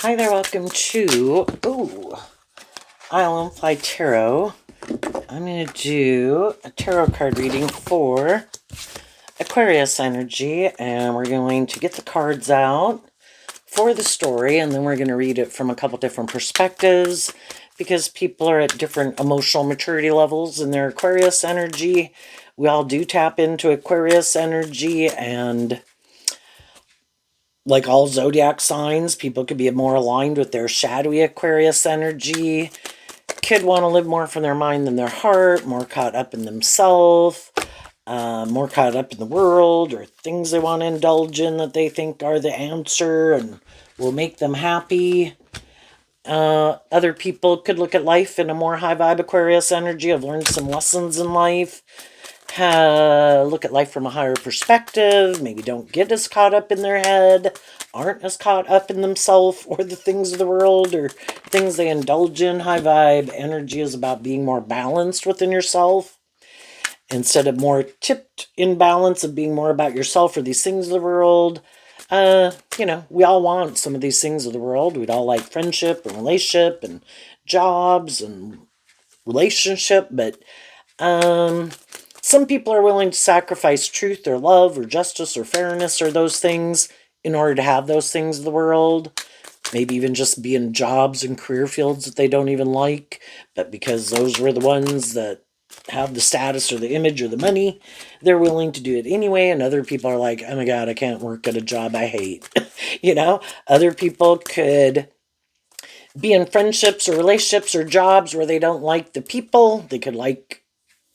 Hi there, welcome to Island Fly Tarot. I'm going to do a tarot card reading for Aquarius energy, and we're going to get the cards out for the story, and then we're going to read it from a couple different perspectives because people are at different emotional maturity levels in their Aquarius energy. We all do tap into Aquarius energy, and like all zodiac signs, people could be more aligned with their shadowy Aquarius energy. Could want to live more from their mind than their heart, more caught up in themselves, more caught up in the world, or things they want to indulge in that they think are the answer and will make them happy. Other people could look at life in a more high vibe Aquarius energy, have learned some lessons in life, look at life from a higher perspective, maybe don't get as caught up in their head, aren't as caught up in themselves or the things of the world or things they indulge in. High vibe energy is about being more balanced within yourself instead of more tipped in balance of being more about yourself or these things of the world. We all want some of these things of the world. We'd all like friendship and relationship and jobs and relationship, but some people are willing to sacrifice truth or love or justice or fairness or those things in order to have those things of the world. Maybe even just be in jobs and career fields that they don't even like, but because those were the ones that have the status or the image or the money, they're willing to do it anyway. And other people are like, oh my God, I can't work at a job I hate. Other people could be in friendships or relationships or jobs where they don't like the people. They could like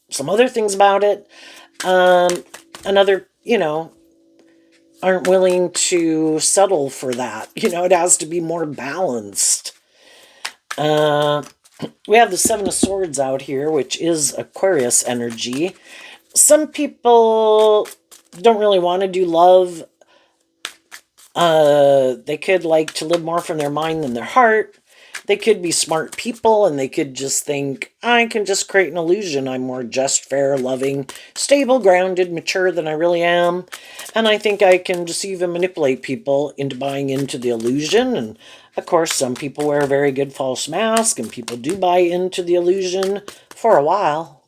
some other things about it. Another, aren't willing to settle for that. It has to be more balanced. We have the Seven of Swords out here, which is Aquarius energy. Some people don't really want to do love. They could like to live more from their mind than their heart. They could be smart people and they could just think, I can just create an illusion. I'm more just, fair, loving, stable, grounded, mature than I really am. And I think I can deceive and manipulate people into buying into the illusion. And of course, some people wear a very good false mask and people do buy into the illusion for a while.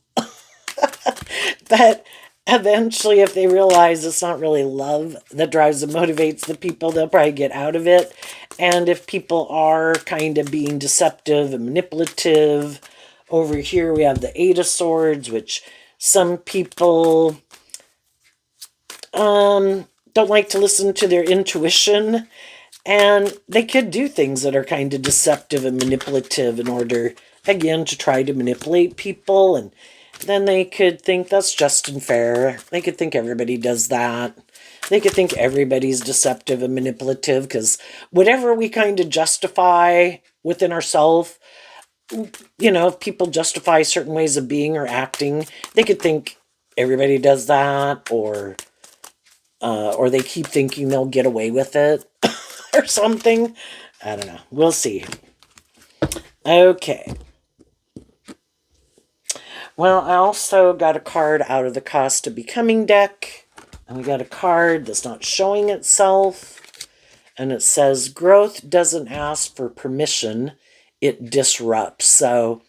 But eventually, if they realize it's not really love that drives and motivates the people, they'll probably get out of it. And if people are kind of being deceptive and manipulative, over here we have the Eight of Swords, which some people don't like to listen to their intuition. And they could do things that are kind of deceptive and manipulative in order, again, to try to manipulate people. And then they could think that's just and fair. They could think everybody does that. They could think everybody's deceptive and manipulative because whatever we kind of justify within ourselves, if people justify certain ways of being or acting, they could think everybody does that, or they keep thinking they'll get away with it or something. I don't know. We'll see. Okay. Well, I also got a card out of the Cost of Becoming deck. And we got a card that's not showing itself. And it says, growth doesn't ask for permission. It disrupts. So,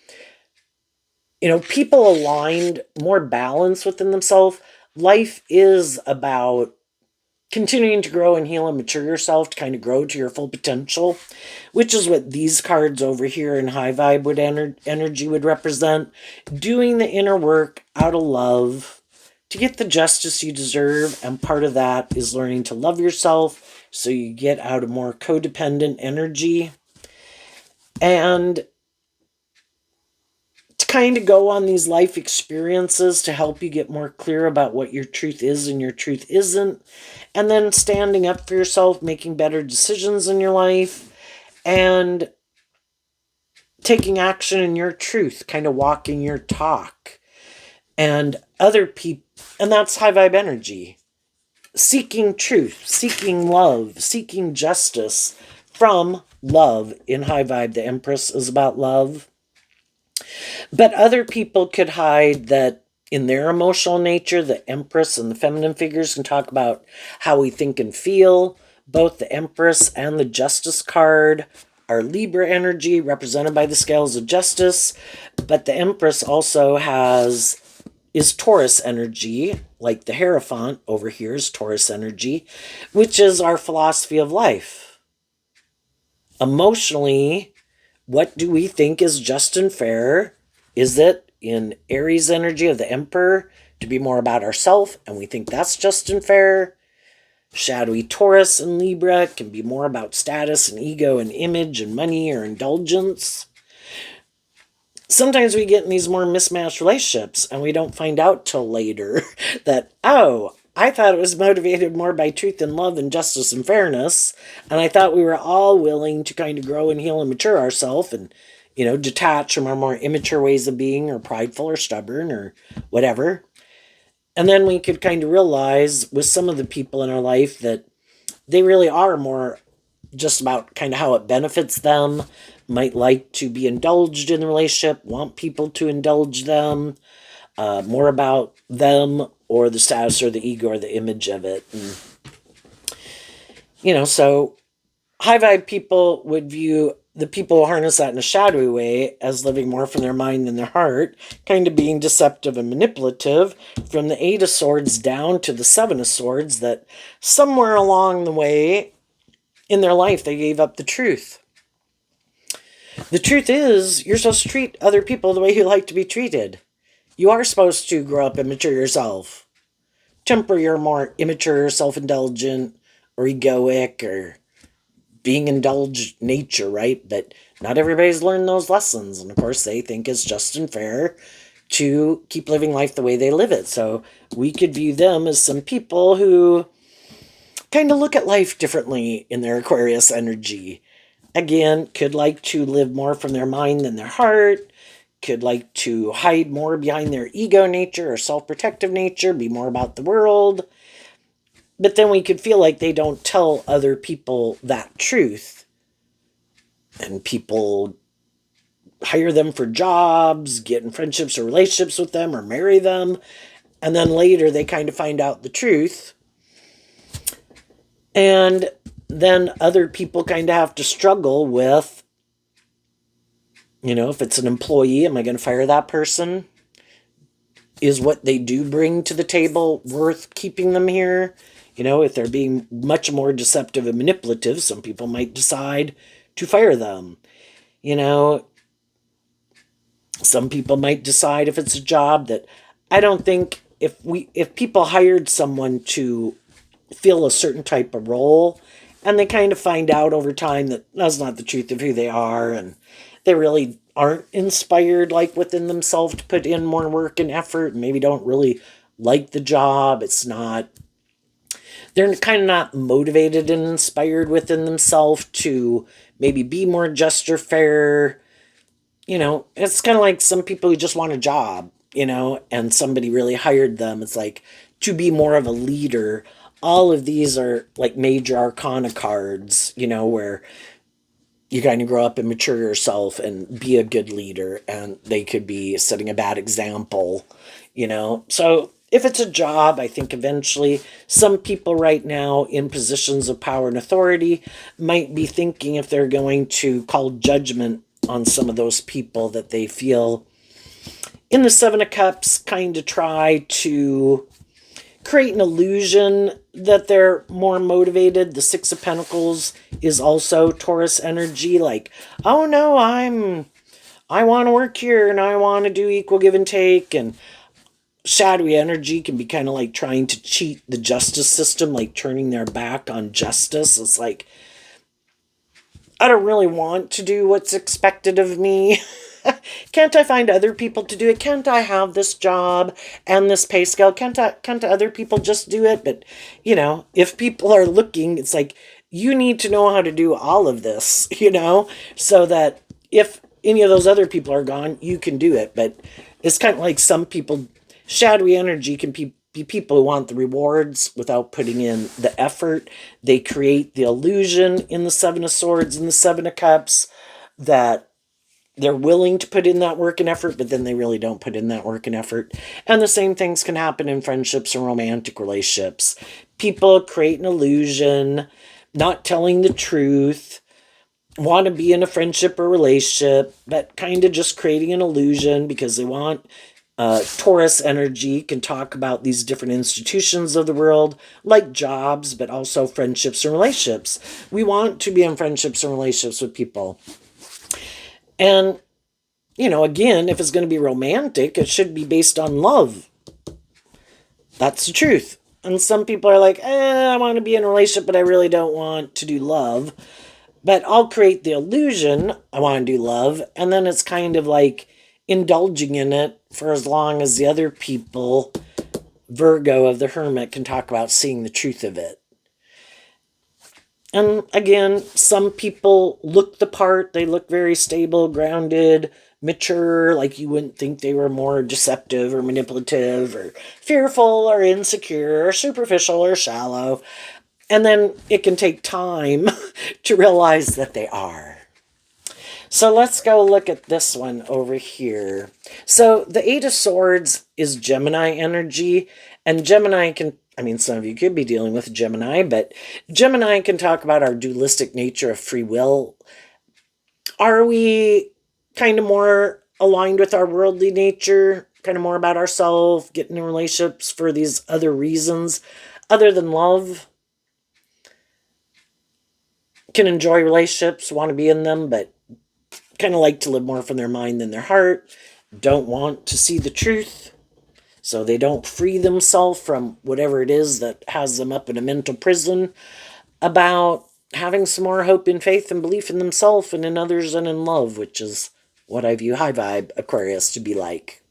people aligned, more balance within themselves. Life is about continuing to grow and heal and mature yourself to kind of grow to your full potential, which is what these cards over here in high vibe would energy would represent. Doing the inner work out of love to get the justice you deserve, and part of that is learning to love yourself so you get out of more codependent energy. And to kind of go on these life experiences to help you get more clear about what your truth is and your truth isn't. And then standing up for yourself, making better decisions in your life, and taking action in your truth, kind of walking your talk. And other people, and that's high vibe energy. Seeking truth, seeking love, seeking justice from love. In high vibe, the Empress is about love. But other people could hide that in their emotional nature. The Empress and the feminine figures can talk about how we think and feel, Both the Empress and the Justice card are Libra energy, represented by the scales of justice. But the Empress also is Taurus energy, like the Hierophant over here is Taurus energy, which is our philosophy of life. Emotionally, what do we think is just and fair? Is it in Aries energy of the Emperor to be more about ourselves, and we think that's just and fair? Shadowy Taurus and Libra can be more about status and ego and image and money or indulgence. Sometimes we get in these more mismatched relationships and we don't find out till later that, oh, I thought it was motivated more by truth and love and justice and fairness. And I thought we were all willing to kind of grow and heal and mature ourselves and, detach from our more immature ways of being or prideful or stubborn or whatever. And then we could kind of realize with some of the people in our life that they really are more just about kind of how it benefits them, might like to be indulged in the relationship, want people to indulge them, more about them or the status or the ego or the image of it. And, so high vibe people would view the people who harness that in a shadowy way as living more from their mind than their heart, kind of being deceptive and manipulative, from the Eight of Swords down to the Seven of Swords, that somewhere along the way in their life they gave up the truth. The truth is, you're supposed to treat other people the way you like to be treated. You are supposed to grow up and mature yourself. Temper your more immature, self-indulgent, or egoic, or being indulged nature, right? But not everybody's learned those lessons. And of course, they think it's just and fair to keep living life the way they live it. So we could view them as some people who kind of look at life differently in their Aquarius energy. Again, could like to live more from their mind than their heart, could like to hide more behind their ego nature or self-protective nature, be more about the world. But then we could feel like they don't tell other people that truth. And people hire them for jobs, get in friendships or relationships with them, or marry them. And then later they kind of find out the truth. And then other people kind of have to struggle with, if it's an employee, am I going to fire that person? Is what they do bring to the table worth keeping them here? If they're being much more deceptive and manipulative, some people might decide to fire them. Some people might decide if it's a job that I don't think if people hired someone to fill a certain type of role and they kind of find out over time that that's not the truth of who they are and they really aren't inspired like within themselves to put in more work and effort and maybe don't really like the job, they're kind of not motivated and inspired within themselves to maybe be more just or fair. It's kind of like some people who just want a job, and somebody really hired them. It's like to be more of a leader. All of these are like major arcana cards, where you kind of grow up and mature yourself and be a good leader, and they could be setting a bad example, So if it's a job, I think eventually some people right now in positions of power and authority might be thinking if they're going to call judgment on some of those people that they feel in the Seven of Cups kind of try to create an illusion that they're more motivated. The Six of Pentacles is also Taurus energy, like, oh no, I want to work here and I want to do equal give and take. And shadowy energy can be kind of like trying to cheat the justice system, like turning their back on justice. It's like, I don't really want to do what's expected of me. Can't I find other people to do it? Can't I have this job and this pay scale? Can't other people just do it? But, if people are looking, it's like, you need to know how to do all of this, so that if any of those other people are gone, you can do it. But it's kind of like some people, shadowy energy can be people who want the rewards without putting in the effort. They create the illusion in the Seven of Swords and the Seven of Cups that they're willing to put in that work and effort, but then they really don't put in that work and effort. And the same things can happen in friendships and romantic relationships. People create an illusion, not telling the truth, want to be in a friendship or relationship, but kind of just creating an illusion because they want Taurus energy can talk about these different institutions of the world, like jobs, but also friendships and relationships. We want to be in friendships and relationships with people. And, again, if it's going to be romantic, it should be based on love. That's the truth. And some people are like, I want to be in a relationship, but I really don't want to do love. But I'll create the illusion I want to do love, and then it's kind of like indulging in it for as long as the other people, Virgo of the Hermit, can talk about seeing the truth of it. And again, some people look the part. They look very stable, grounded, mature, like you wouldn't think they were more deceptive or manipulative or fearful or insecure or superficial or shallow. And then it can take time to realize that they are. So let's go look at this one over here. So the Eight of Swords is Gemini energy, and Gemini can, some of you could be dealing with Gemini, but Gemini can talk about our dualistic nature of free will. Are we kind of more aligned with our worldly nature, kind of more about ourselves, getting in relationships for these other reasons other than love? Can enjoy relationships, want to be in them, but kind of like to live more from their mind than their heart, don't want to see the truth, so they don't free themselves from whatever it is that has them up in a mental prison, about having some more hope and faith and belief in themselves and in others and in love, which is what I view high vibe Aquarius to be like.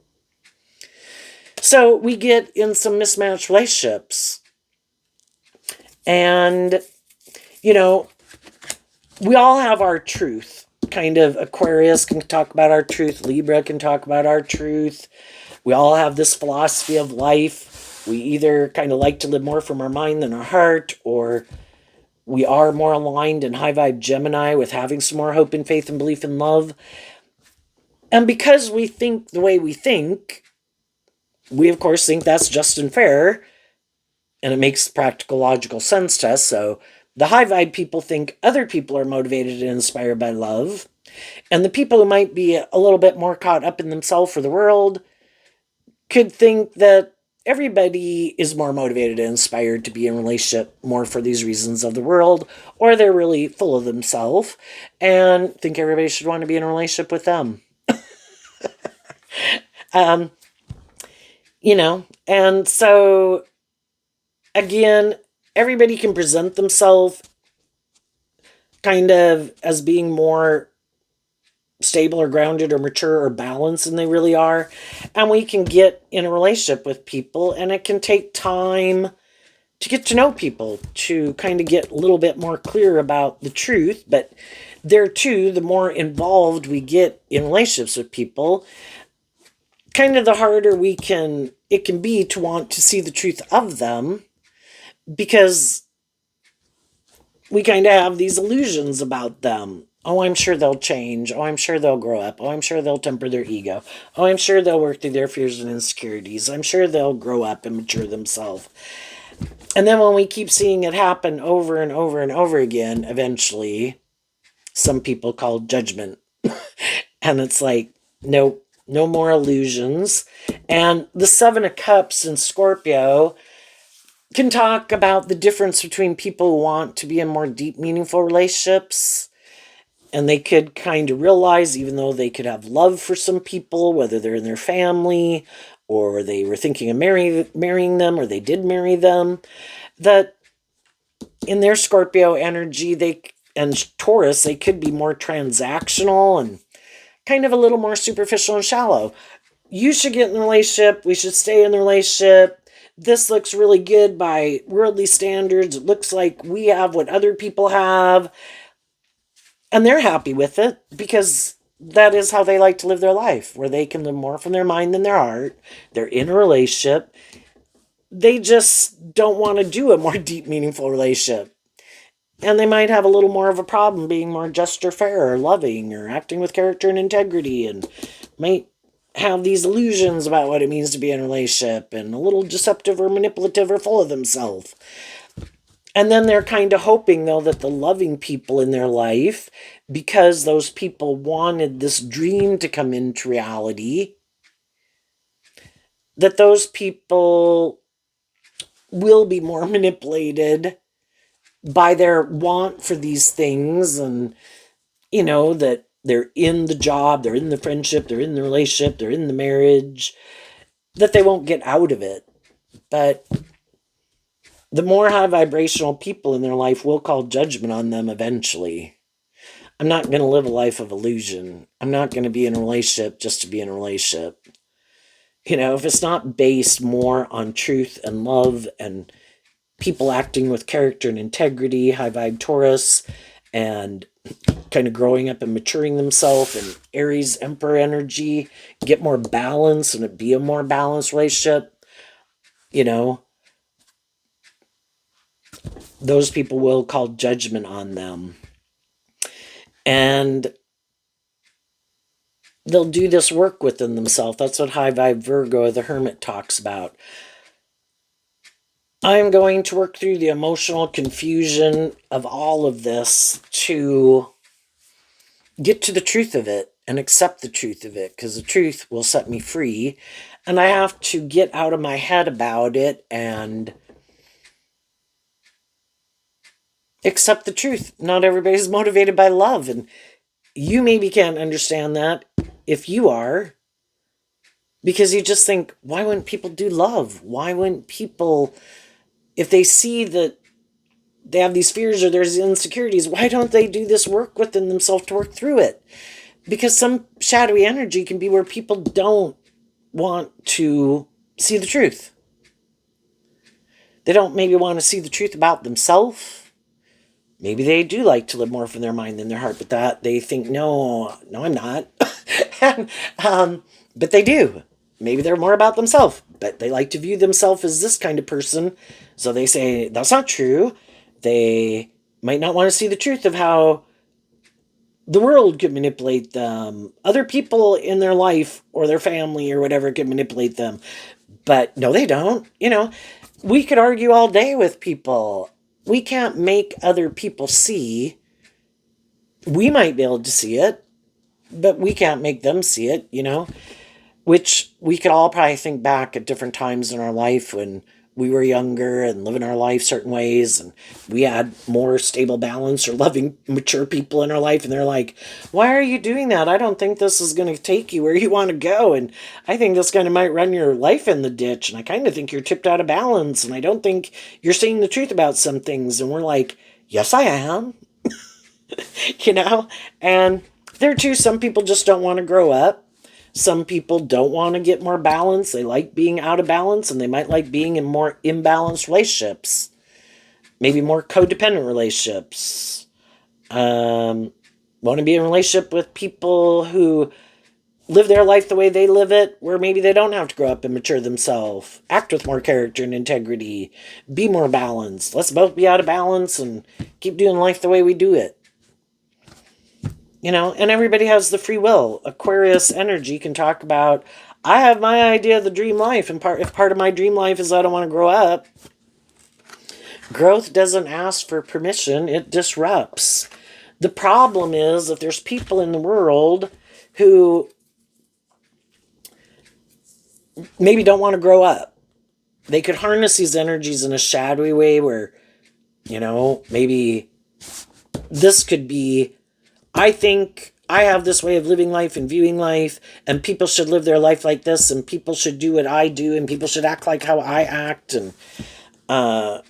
So we get in some mismatched relationships. And, we all have our truth. Kind of Aquarius can talk about our truth. Libra can talk about our truth. We all have this philosophy of life. We either kind of like to live more from our mind than our heart, or we are more aligned in high vibe Gemini with having some more hope and faith and belief in love. And because we think the way we think, we of course think that's just and fair, and it makes practical, logical sense to us. So the high vibe people think other people are motivated and inspired by love. And the people who might be a little bit more caught up in themselves or the world could think that everybody is more motivated and inspired to be in a relationship more for these reasons of the world, or they're really full of themselves and think everybody should want to be in a relationship with them. And so, again, everybody can present themselves kind of as being more stable or grounded or mature or balanced than they really are. And we can get in a relationship with people, and it can take time to get to know people, to kind of get a little bit more clear about the truth. But there too, the more involved we get in relationships with people, kind of the harder it can be to want to see the truth of them, because we kind of have these illusions about them. Oh, I'm sure they'll change. Oh, I'm sure they'll grow up. Oh, I'm sure they'll temper their ego. Oh, I'm sure they'll work through their fears and insecurities. I'm sure they'll grow up and mature themselves. And then when we keep seeing it happen over and over and over again, eventually, some people call judgment. And it's like, nope, no more illusions. And the Seven of Cups in Scorpio can talk about the difference between people who want to be in more deep, meaningful relationships, and they could kind of realize, even though they could have love for some people, whether they're in their family or they were thinking of marrying them or they did marry them, that in their Scorpio energy and Taurus, they could be more transactional and kind of a little more superficial and shallow. You should get in a relationship. We should stay in the relationship. This looks really good by worldly standards. It looks like we have what other people have. And they're happy with it because that is how they like to live their life, where they can live more from their mind than their heart. They're in a relationship. They just don't want to do a more deep, meaningful relationship. And they might have a little more of a problem being more just or fair or loving or acting with character and integrity, and might have these illusions about what it means to be in a relationship and a little deceptive or manipulative or full of themselves. And then they're kind of hoping, though, that the loving people in their life, because those people wanted this dream to come into reality, that those people will be more manipulated by their want for these things, and, that they're in the job, they're in the friendship, they're in the relationship, they're in the marriage, that they won't get out of it. But the more high vibrational people in their life will call judgment on them eventually. I'm not going to live a life of illusion. I'm not going to be in a relationship just to be in a relationship. If it's not based more on truth and love and people acting with character and integrity, high vibe Taurus, and kind of growing up and maturing themselves, and Aries Emperor energy, get more balance and it be a more balanced relationship, those people will call judgment on them. And they'll do this work within themselves. That's what high vibe Virgo, the Hermit, talks about. I'm going to work through the emotional confusion of all of this to get to the truth of it and accept the truth of it, because the truth will set me free. And I have to get out of my head about it and accept the truth. Not everybody's motivated by love, and you maybe can't understand that if you are, because you just think, why wouldn't people do love? Why wouldn't people, if they see that they have these fears or there's insecurities, why don't they do this work within themselves to work through it? Because some shadowy energy can be where people don't want to see the truth. They don't maybe want to see the truth about themselves. Maybe they do like to live more from their mind than their heart, but that they think, no, I'm not. and, but they do. Maybe they're more about themselves, but they like to view themselves as this kind of person. So they say, that's not true. They might not want to see the truth of how the world could manipulate them. Other people in their life or their family or whatever could manipulate them. But no, they don't. We could argue all day with people. We can't make other people see. We might be able to see it, but we can't make them see it, which we could all probably think back at different times in our life when we were younger and living our life certain ways, and we had more stable balance or loving, mature people in our life, and they're like, why are you doing that? I don't think this is going to take you where you want to go, and I think this kind of might run your life in the ditch, and I kind of think you're tipped out of balance, and I don't think you're saying the truth about some things. And we're like, yes, I am. And there too, some people just don't want to grow up. Some people don't want to get more balance. They like being out of balance, and they might like being in more imbalanced relationships. Maybe more codependent relationships. Want to be in a relationship with people who live their life the way they live it, where maybe they don't have to grow up and mature themselves. Act with more character and integrity. Be more balanced. Let's both be out of balance and keep doing life the way we do it. And everybody has the free will. Aquarius energy can talk about, I have my idea of the dream life, and if part of my dream life is I don't want to grow up. Growth doesn't ask for permission, it disrupts. The problem is that there's people in the world who maybe don't want to grow up. They could harness these energies in a shadowy way where, maybe this could be, I think I have this way of living life and viewing life, and people should live their life like this, and people should do what I do, and people should act like how I act, and, kind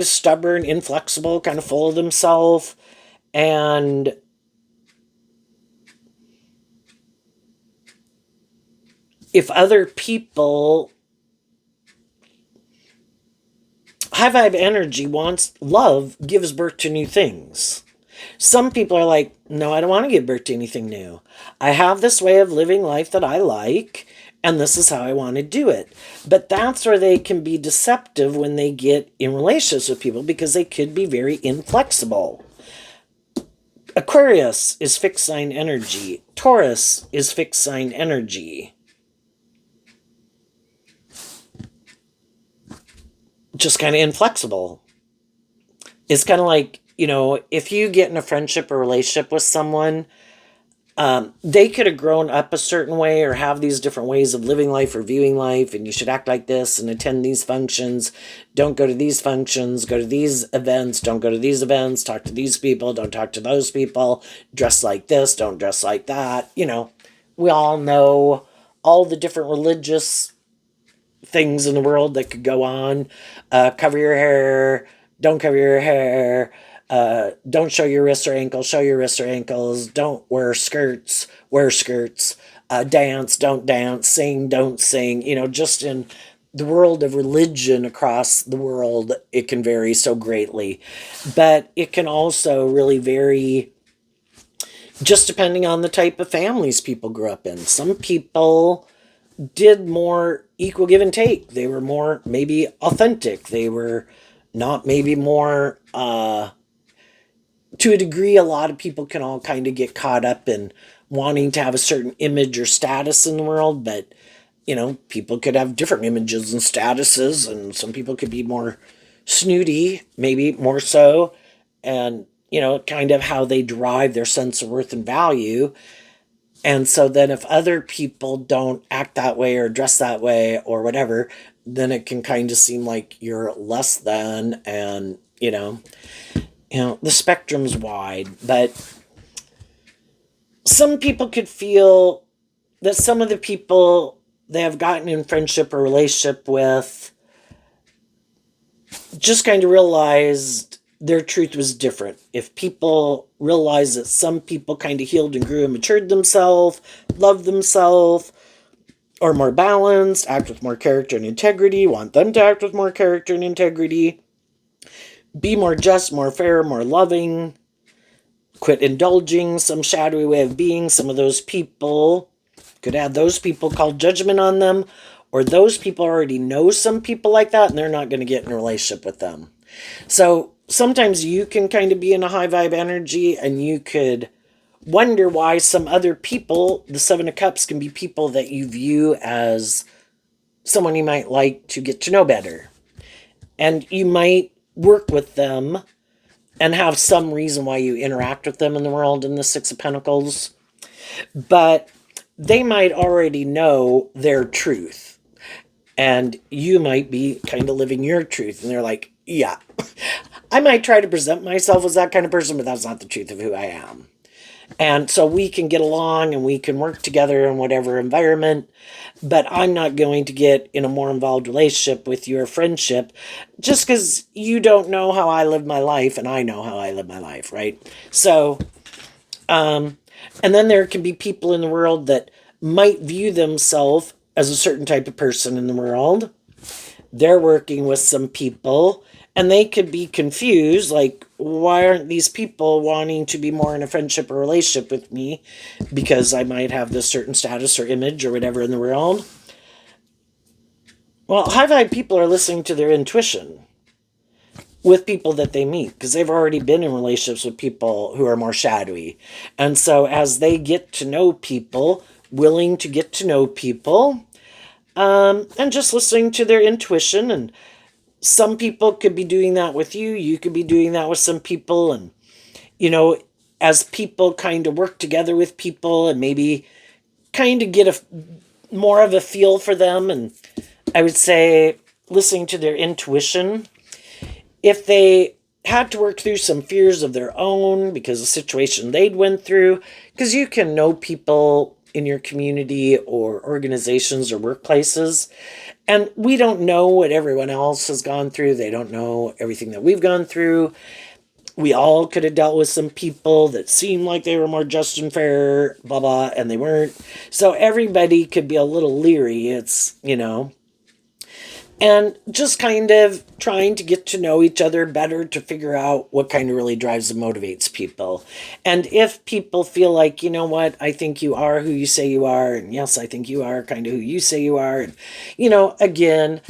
of stubborn, inflexible, kind of full of themselves. And if other people, high vibe energy wants love, gives birth to new things. Some people are like, no, I don't want to give birth to anything new. I have this way of living life that I like, and this is how I want to do it. But that's where they can be deceptive when they get in relationships with people, because they could be very inflexible. Aquarius is fixed sign energy. Taurus is fixed sign energy. Just kind of inflexible. It's kind of like, if you get in a friendship or relationship with someone, they could have grown up a certain way or have these different ways of living life or viewing life, and you should act like this and attend these functions. Don't go to these functions, go to these events, don't go to these events, talk to these people, don't talk to those people, dress like this, don't dress like that. We all know all the different religious things in the world that could go on. Cover your hair, don't cover your hair. Don't show your wrists or ankles, show your wrists or ankles. Don't wear skirts, wear skirts. Dance, don't dance. Sing, don't sing. Just in the world of religion across the world, it can vary so greatly. But it can also really vary just depending on the type of families people grew up in. Some people did more equal give and take. They were more maybe authentic. They were not maybe more to a degree. A lot of people can all kind of get caught up in wanting to have a certain image or status in the world, but people could have different images and statuses, and some people could be more snooty, maybe more so, and kind of how they derive their sense of worth and value. And so then if other people don't act that way or dress that way or whatever, then it can kind of seem like you're less than. And the spectrum's wide. But some people could feel that some of the people they have gotten in friendship or relationship with just kind of realized their truth was different. If people realize that some people kind of healed and grew and matured themselves, loved themselves, or more balanced, act with more character and integrity, want them to act with more character and integrity, be more just, more fair, more loving, quit indulging some shadowy way of being. Some of those people could have those people call judgment on them, or those people already know some people like that and they're not going to get in a relationship with them. So sometimes you can kind of be in a high vibe energy and you could wonder why some other people, the Seven of Cups, can be people that you view as someone you might like to get to know better. And you might work with them and have some reason why you interact with them in the world in the Six of Pentacles. But they might already know their truth. And you might be kind of living your truth. And they're like, yeah, I might try to present myself as that kind of person, but that's not the truth of who I am. And so we can get along and we can work together in whatever environment, but I'm not going to get in a more involved relationship with your friendship just because you don't know how I live my life and I know how I live my life, right? So, and then there can be people in the world that might view themselves as a certain type of person in the world. They're working with some people and they could be confused, like, why aren't these people wanting to be more in a friendship or relationship with me? Because I might have this certain status or image or whatever in the world. Well, high vibe people are listening to their intuition with people that they meet because they've already been in relationships with people who are more shadowy. And so as they get to know people, willing to get to know people, and just listening to their intuition. And some people could be doing that with you. You could be doing that with some people. And, as people kind of work together with people and maybe kind of get more of a feel for them. And I would say listening to their intuition. If they had to work through some fears of their own because of the situation they'd went through, because you can know people in your community or organizations or workplaces, and we don't know what everyone else has gone through. They don't know everything that we've gone through. We all could have dealt with some people that seemed like they were more just and fair, blah, blah, and they weren't. So everybody could be a little leery. It's, and just kind of trying to get to know each other better to figure out what kind of really drives and motivates people. And if people feel like, you know what, I think you are who you say you are, and yes, I think you are kind of who you say you are, and, again,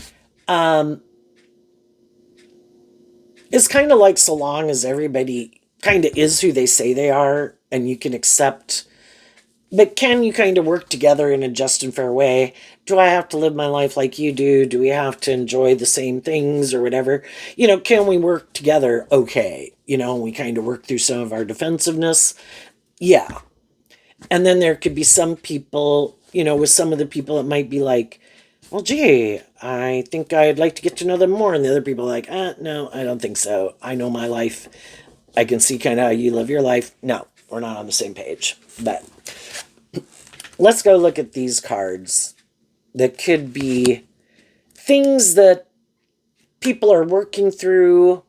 it's kind of like so long as everybody kind of is who they say they are, and you can accept But can you kind of work together in a just and fair way? Do I have to live my life like you do? Do we have to enjoy the same things or whatever? Can we work together? Okay. We kind of work through some of our defensiveness. Yeah. And then there could be some people, with some of the people, it might be like, well, gee, I think I'd like to get to know them more. And the other people are like, no, I don't think so. I know my life. I can see kind of how you live your life. No, we're not on the same page. But let's go look at these cards that could be things that people are working through.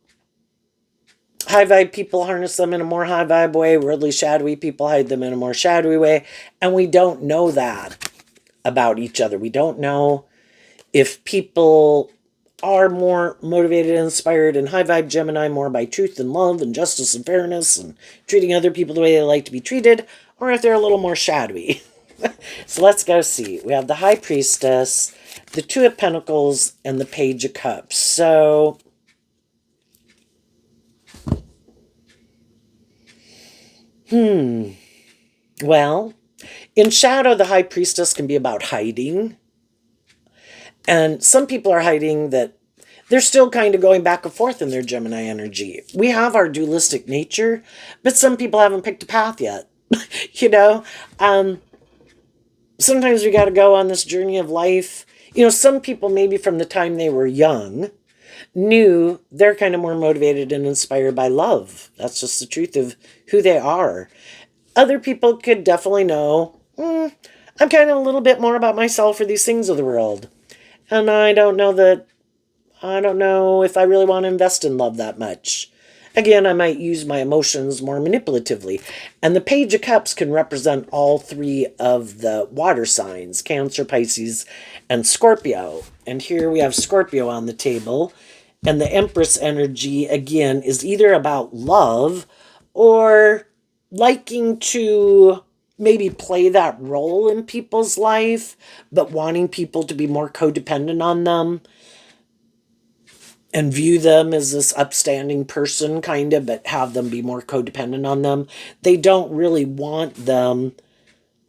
High vibe people harness them in a more high vibe way. Worldly shadowy people hide them in a more shadowy way. And we don't know that about each other. We don't know if people are more motivated and inspired and high vibe Gemini more by truth and love and justice and fairness and treating other people the way they like to be treated, or if they're a little more shadowy. So let's go see. We have the High Priestess, the Two of Pentacles, and the Page of Cups. So well, in shadow, the High Priestess can be about hiding. And some people are hiding that they're still kind of going back and forth in their Gemini energy. We have our dualistic nature, but some people haven't picked a path yet. Sometimes we got to go on this journey of life. Some people, maybe from the time they were young, knew they're kind of more motivated and inspired by love. That's just the truth of who they are. Other people could definitely know, I'm kind of a little bit more about myself or these things of the world. And I don't know if I really want to invest in love that much. Again, I might use my emotions more manipulatively. And the Page of Cups can represent all three of the water signs, Cancer, Pisces, and Scorpio. And here we have Scorpio on the table. And the Empress energy, again, is either about love or liking to maybe play that role in people's life, but wanting people to be more codependent on them and view them as this upstanding person, kind of, but have them be more codependent on them. They don't really want them.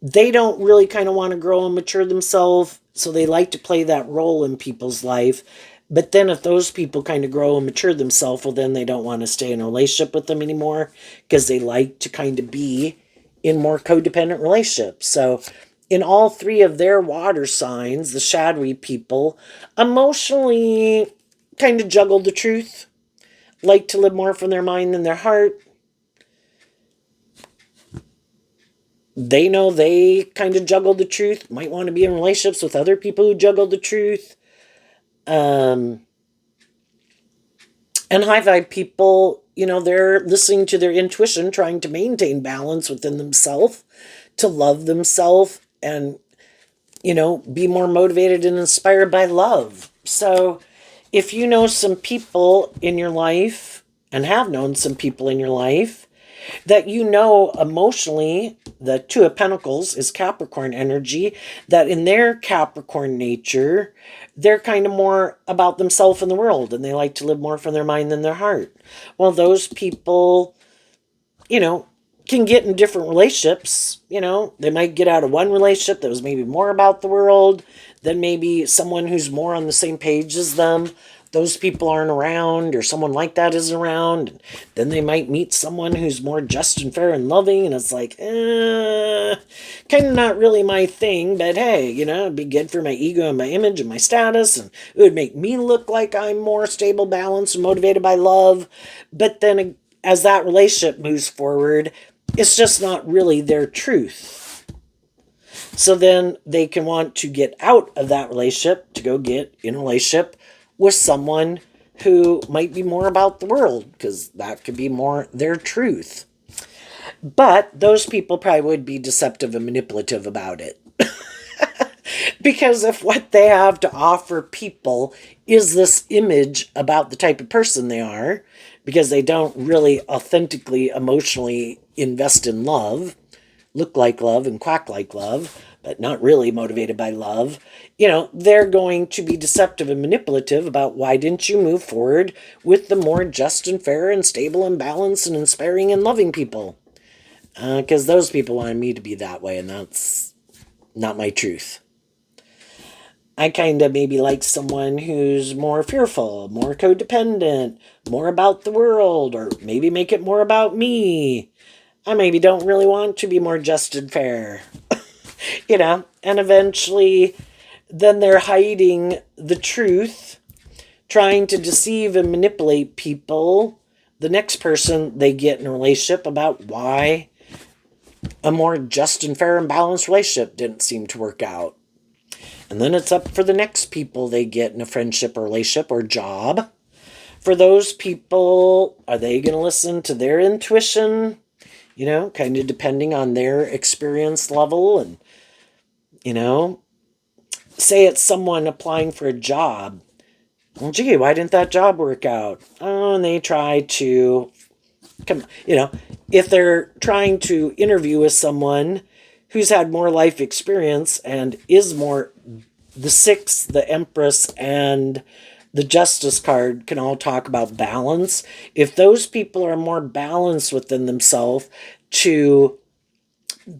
They don't really kind of want to grow and mature themselves, so they like to play that role in people's life. But then if those people kind of grow and mature themselves, well, then they don't want to stay in a relationship with them anymore because they like to kind of be in more codependent relationships. So in all three of their water signs, the shadowy people emotionally kind of juggle the truth, like to live more from their mind than their heart. They know they kind of juggle the truth, might want to be in relationships with other people who juggle the truth. And high vibe people, they're listening to their intuition, trying to maintain balance within themselves, to love themselves, and, be more motivated and inspired by love. So if you know some people in your life and have known some people in your life that emotionally, the Two of Pentacles is Capricorn energy, that in their Capricorn nature, they're kind of more about themselves and the world, and they like to live more from their mind than their heart. Well, those people, can get in different relationships. They might get out of one relationship that was maybe more about the world, then maybe someone who's more on the same page as them. Those people aren't around, or someone like that isn't around. And then they might meet someone who's more just and fair and loving, and it's like, kind of not really my thing, but hey, it'd be good for my ego and my image and my status, and it would make me look like I'm more stable, balanced, and motivated by love. But then as that relationship moves forward, it's just not really their truth. So then they can want to get out of that relationship to go get in a relationship with someone who might be more about the world, because that could be more their truth. But those people probably would be deceptive and manipulative about it. Because if what they have to offer people is this image about the type of person they are, because they don't really authentically, emotionally invest in love, look like love and quack like love, but not really motivated by love, they're going to be deceptive and manipulative about why didn't you move forward with the more just and fair and stable and balanced and inspiring and loving people. Because those people wanted me to be that way, and that's not my truth. I kind of maybe like someone who's more fearful, more codependent, more about the world, or maybe make it more about me. I maybe don't really want to be more just and fair, and eventually then they're hiding the truth, trying to deceive and manipulate people, the next person they get in a relationship, about why a more just and fair and balanced relationship didn't seem to work out. And then it's up for the next people they get in a friendship or relationship or job. For those people, are they going to listen to their intuition? Kind of depending on their experience level. And, say it's someone applying for a job. Well, gee, why didn't that job work out? Oh, and they try to, if they're trying to interview with someone who's had more life experience and is more, the Six, the Empress, and the Justice card can all talk about balance. If those people are more balanced within themselves to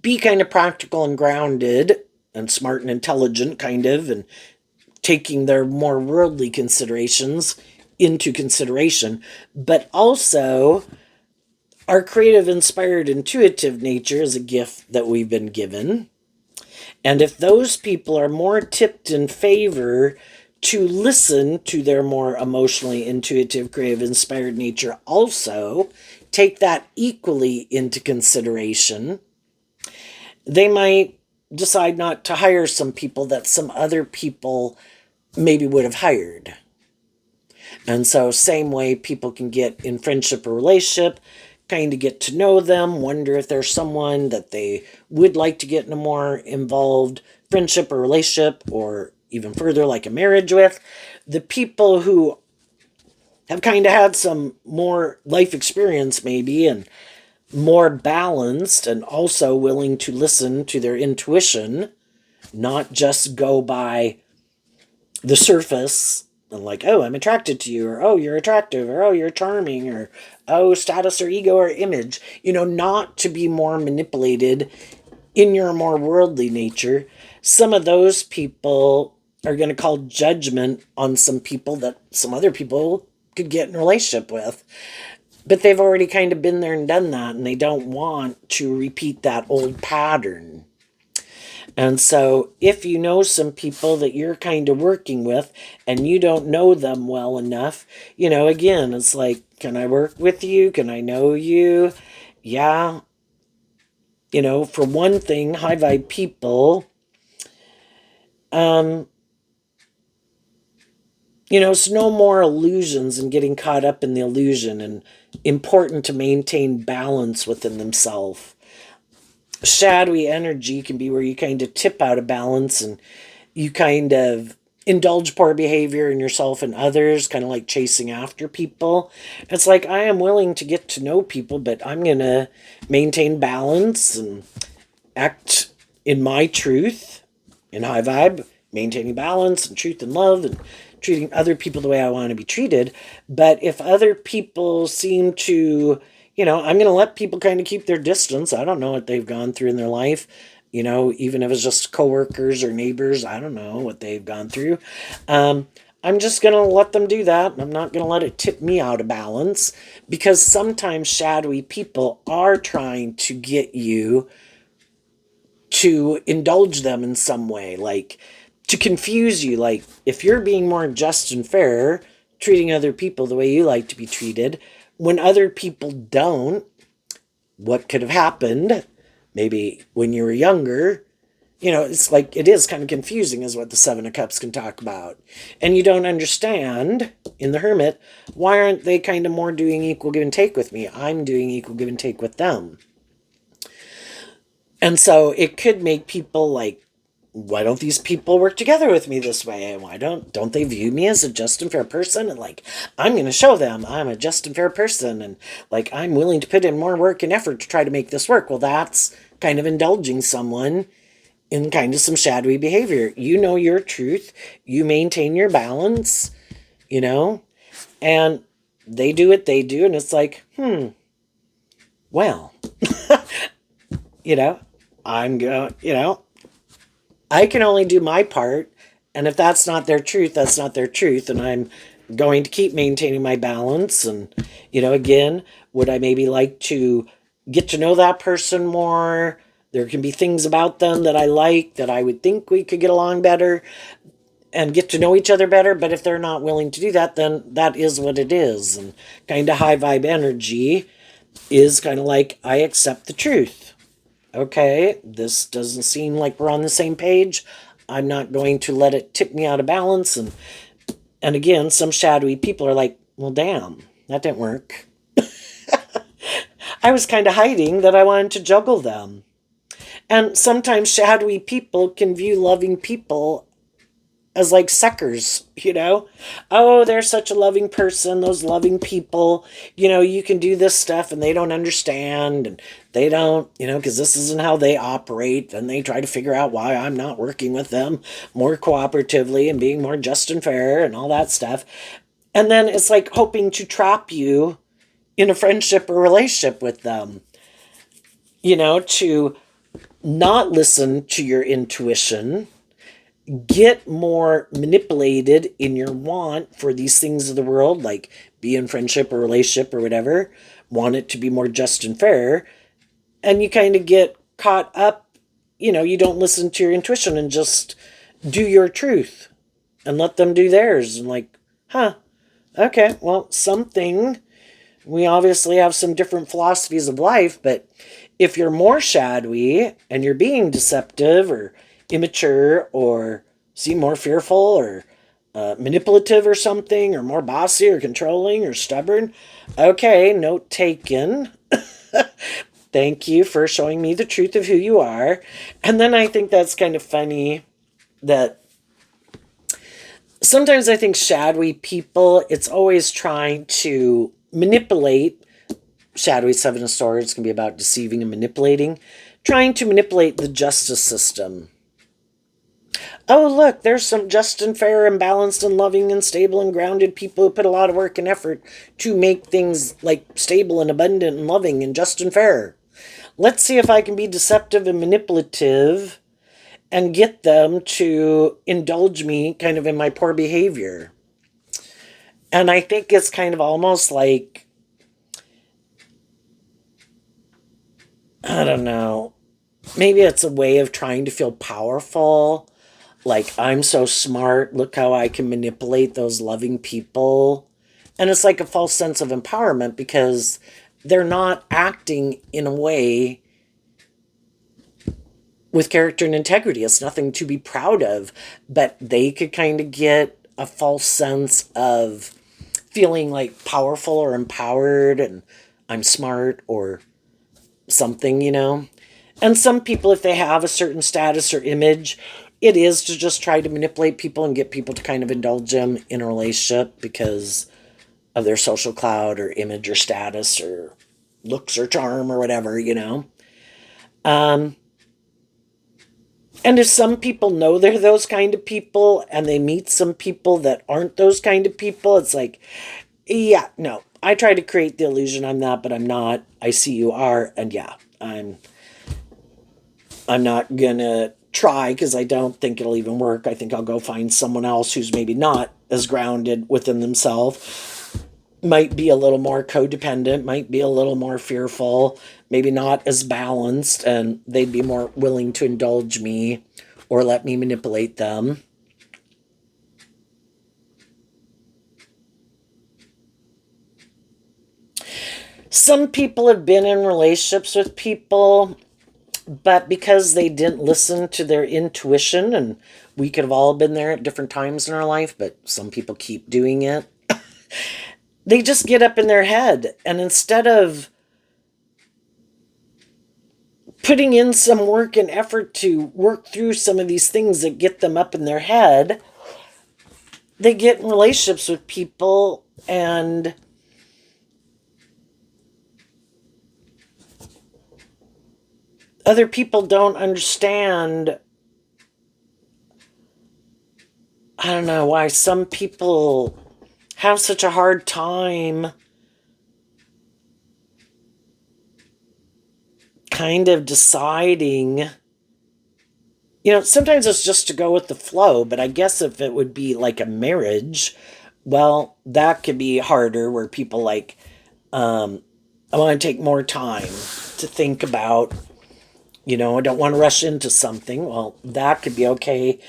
be kind of practical and grounded and smart and intelligent, kind of, and taking their more worldly considerations into consideration, but also our creative, inspired, intuitive nature is a gift that we've been given. And if those people are more tipped in favor to listen to their more emotionally intuitive, creative, inspired nature, also take that equally into consideration, they might decide not to hire some people that some other people maybe would have hired. And so, same way people can get in friendship or relationship, kind of get to know them, wonder if there's someone that they would like to get in a more involved friendship or relationship, or even further, like a marriage with. The people who have kind of had some more life experience, maybe, and more balanced, and also willing to listen to their intuition, not just go by the surface and like, oh, I'm attracted to you, or oh, you're attractive, or oh, you're charming, or oh, status or ego or image, not to be more manipulated in your more worldly nature. Some of those people are going to call judgment on some people that some other people could get in a relationship with. But they've already kind of been there and done that, and they don't want to repeat that old pattern. And so if you know some people that you're kind of working with and you don't know them well enough, again, it's like, can I work with you? Can I know you? Yeah. For one thing, high vibe people, it's no more illusions and getting caught up in the illusion, and important to maintain balance within themselves. Shadowy energy can be where you kind of tip out of balance and you kind of indulge poor behavior in yourself and others, kind of like chasing after people. It's like, I am willing to get to know people, but I'm going to maintain balance and act in my truth, in high vibe, maintaining balance and truth and love, and treating other people the way I want to be treated. But if other people seem to, I'm going to let people kind of keep their distance. I don't know what they've gone through in their life. Even if it's just coworkers or neighbors, I don't know what they've gone through. I'm just going to let them do that. I'm not going to let it tip me out of balance, because sometimes shadowy people are trying to get you to indulge them in some way, like to confuse you. Like, if you're being more just and fair, treating other people the way you like to be treated, when other people don't, what could have happened? Maybe when you were younger, it's like, it is kind of confusing, is what the Seven of Cups can talk about. And you don't understand, in the Hermit, why aren't they kind of more doing equal give and take with me? I'm doing equal give and take with them. And so it could make people like, why don't these people work together with me this way? Why don't they view me as a just and fair person? And like, I'm going to show them I'm a just and fair person, and like, I'm willing to put in more work and effort to try to make this work. Well, that's kind of indulging someone in kind of some shadowy behavior. You know your truth, you maintain your balance, and they do what they do, and it's like, well, you know, I'm going, I can only do my part. And if that's not their truth, that's not their truth. And I'm going to keep maintaining my balance. And, again, would I maybe like to get to know that person more? There can be things about them that I like that I would think we could get along better and get to know each other better. But if they're not willing to do that, then that is what it is. And kind of high vibe energy is kind of like, I accept the truth. Okay, this doesn't seem like we're on the same page. I'm not going to let it tip me out of balance. And again, some shadowy people are like, well, damn, that didn't work. I was kind of hiding that I wanted to juggle them. And sometimes shadowy people can view loving people as like suckers, Oh, they're such a loving person, those loving people, you can do this stuff and they don't understand and they don't, because this isn't how they operate. And they try to figure out why I'm not working with them more cooperatively and being more just and fair and all that stuff. And then it's like hoping to trap you in a friendship or relationship with them, to not listen to your intuition, get more manipulated in your want for these things of the world, like be in friendship or relationship or whatever, want it to be more just and fair, and you kind of get caught up, you don't listen to your intuition and just do your truth and let them do theirs. And like, okay, well, we obviously have some different philosophies of life, but if you're more shadowy and you're being deceptive or immature or seem more fearful or manipulative or something, or more bossy or controlling or stubborn, okay, note taken. Thank you for showing me the truth of who you are. And then I think that's kind of funny that sometimes I think shadowy people, it's always trying to manipulate. Shadowy Seven of Swords can be about deceiving and manipulating, trying to manipulate the justice system. Oh, look, there's some just and fair and balanced and loving and stable and grounded people who put a lot of work and effort to make things like stable and abundant and loving and just and fair. Let's see if I can be deceptive and manipulative and get them to indulge me kind of in my poor behavior. And I think it's kind of almost like, I don't know, maybe it's a way of trying to feel powerful. Like, I'm so smart, look how I can manipulate those loving people. And it's like a false sense of empowerment because they're not acting in a way with character and integrity. It's nothing to be proud of, but they could kind of get a false sense of feeling like powerful or empowered and I'm smart or something, And some people, if they have a certain status or image, it is to just try to manipulate people and get people to kind of indulge them in a relationship because of their social clout or image or status or looks or charm or whatever, And if some people know they're those kind of people and they meet some people that aren't those kind of people, it's like, yeah, no, I try to create the illusion I'm that, but I'm not. I see you are, and yeah, I'm not gonna try because I don't think it'll even work. I think I'll go find someone else who's maybe not as grounded within themselves, might be a little more codependent, might be a little more fearful, maybe not as balanced, and they'd be more willing to indulge me or let me manipulate them. Some people have been in relationships with people, but because they didn't listen to their intuition, and we could have all been there at different times in our life, but some people keep doing it. They just get up in their head, and instead of putting in some work and effort to work through some of these things that get them up in their head, they get in relationships with people and other people don't understand. I don't know why some people have such a hard time kind of deciding, sometimes it's just to go with the flow, but I guess if it would be like a marriage, well, that could be harder where people like, I want to take more time to think about, I don't want to rush into something. Well, that could be okay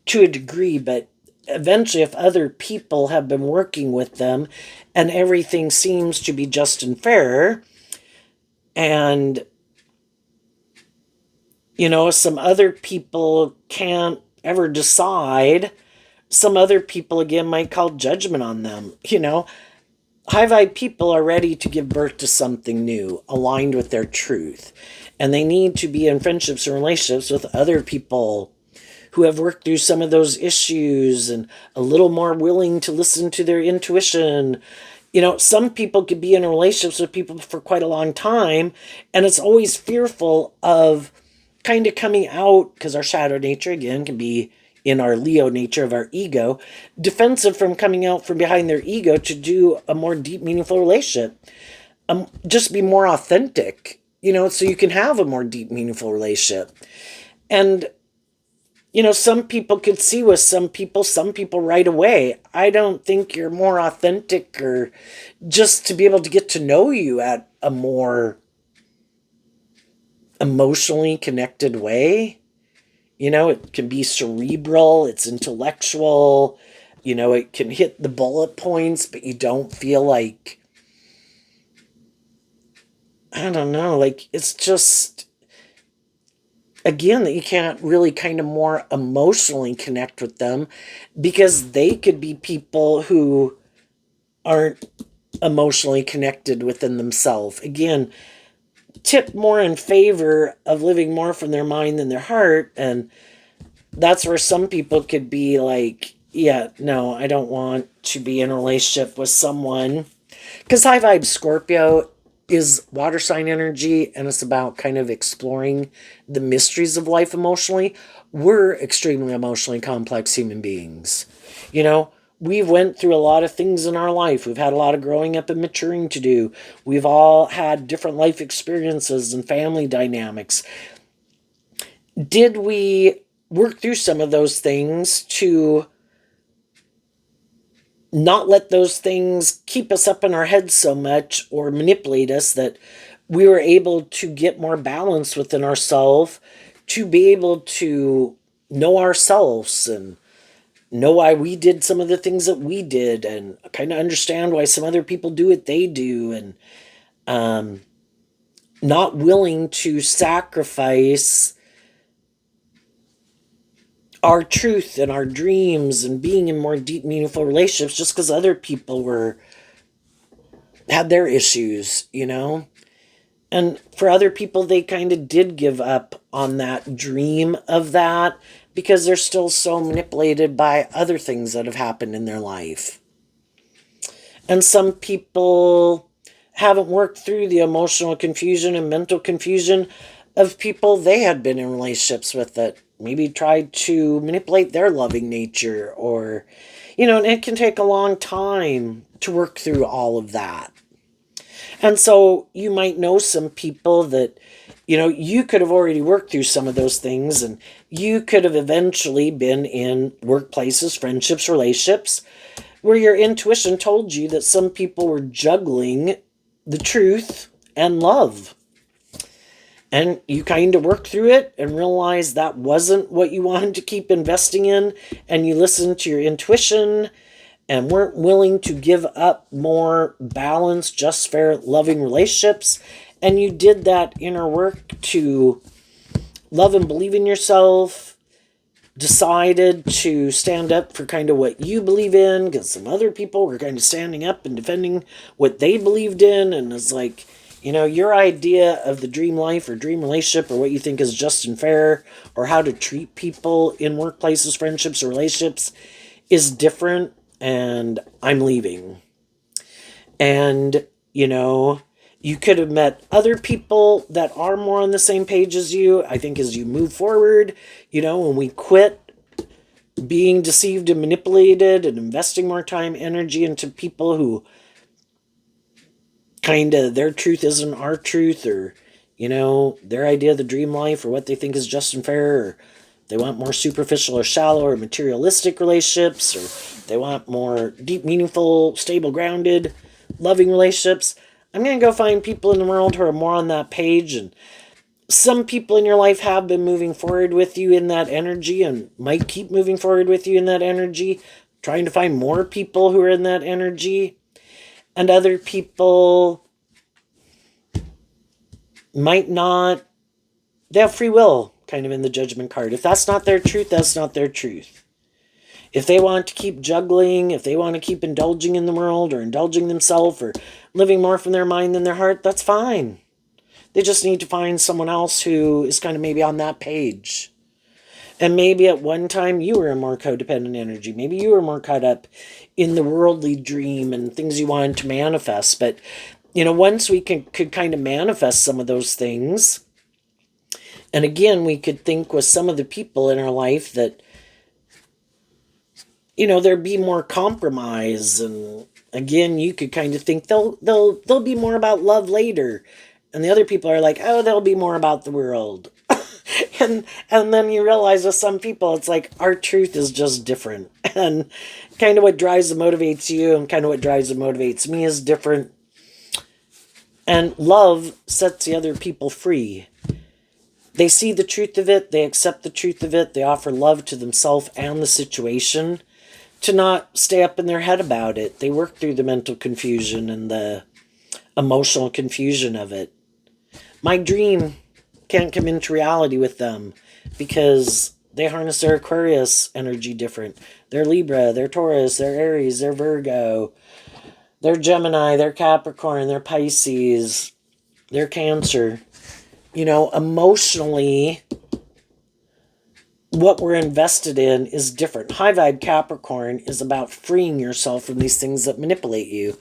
to a degree, but eventually, if other people have been working with them and everything seems to be just and fair, and some other people can't ever decide, some other people again might call judgment on them. High vibe people are ready to give birth to something new, aligned with their truth. And they need to be in friendships and relationships with other people who have worked through some of those issues and a little more willing to listen to their intuition. Some people could be in relationships with people for quite a long time, and it's always fearful of kind of coming out, because our shadow nature, again, can be in our Leo nature of our ego, defensive from coming out from behind their ego to do a more deep, meaningful relationship. Just be more authentic, so you can have a more deep, meaningful relationship. And, some people could see with some people right away. I don't think you're more authentic, or just to be able to get to know you at a more emotionally connected way. It can be cerebral, it's intellectual, it can hit the bullet points, but you don't feel like, I don't know, like it's just, again, that you can't really kind of more emotionally connect with them, because they could be people who aren't emotionally connected within themselves. Again, tip more in favor of living more from their mind than their heart. And that's where some people could be like, yeah, no, I don't want to be in a relationship with someone. Because high vibe Scorpio is water sign energy, and it's about kind of exploring the mysteries of life emotionally. We're extremely emotionally complex human beings. We've went through a lot of things in our life. We've had a lot of growing up and maturing to do. We've all had different life experiences and family dynamics. Did we work through some of those things to not let those things keep us up in our heads so much or manipulate us, that we were able to get more balance within ourselves, to be able to know ourselves and know why we did some of the things that we did, and kind of understand why some other people do what they do, and not willing to sacrifice our truth and our dreams and being in more deep, meaningful relationships just because other people had their issues. And for other people, they kind of did give up on that dream of that, because they're still so manipulated by other things that have happened in their life. And some people haven't worked through the emotional confusion and mental confusion of people they had been in relationships with, that maybe tried to manipulate their loving nature, or, and it can take a long time to work through all of that. And so you might know some people that, you could have already worked through some of those things, and you could have eventually been in workplaces, friendships, relationships, where your intuition told you that some people were juggling the truth and love. And you kind of worked through it and realized that wasn't what you wanted to keep investing in, and you listened to your intuition and weren't willing to give up more balanced, just, fair, loving relationships. And you did that inner work to love and believe in yourself, decided to stand up for kind of what you believe in, because some other people were kind of standing up and defending what they believed in. And it's like, your idea of the dream life or dream relationship, or what you think is just and fair, or how to treat people in workplaces, friendships, or relationships is different. And I'm leaving. And, you could have met other people that are more on the same page as you. I think as you move forward, when we quit being deceived and manipulated and investing more time, energy into people who kind of their truth isn't our truth, or, their idea of the dream life or what they think is just and fair, or they want more superficial or shallow or materialistic relationships, or they want more deep, meaningful, stable, grounded, loving relationships. I'm going to go find people in the world who are more on that page. And some people in your life have been moving forward with you in that energy and might keep moving forward with you in that energy, trying to find more people who are in that energy. And other people might not. They have free will, kind of in the Judgment card. If that's not their truth, that's not their truth. If they want to keep juggling, if they want to keep indulging in the world or indulging themselves or living more from their mind than their heart, that's fine. They just need to find someone else who is kind of maybe on that page. And maybe at one time you were a more codependent energy. Maybe you were more caught up in the worldly dream and things you wanted to manifest. But, once we could kind of manifest some of those things, and again, we could think with some of the people in our life that, there'd be more compromise. And again, you could kind of think they'll be more about love later. And the other people are like, oh, they'll be more about the world. and then you realize with some people, it's like our truth is just different. And kind of what drives and motivates you and kind of what drives and motivates me is different. And love sets the other people free. They see the truth of it. They accept the truth of it. They offer love to themselves and the situation to not stay up in their head about it. They work through the mental confusion and the emotional confusion of it. My dream can't come into reality with them because they harness their Aquarius energy different. They're Libra, they're Taurus, they're Aries, they're Virgo, they're Gemini, they're Capricorn, they're Pisces, they're Cancer. Emotionally, what we're invested in is different. High vibe Capricorn is about freeing yourself from these things that manipulate you.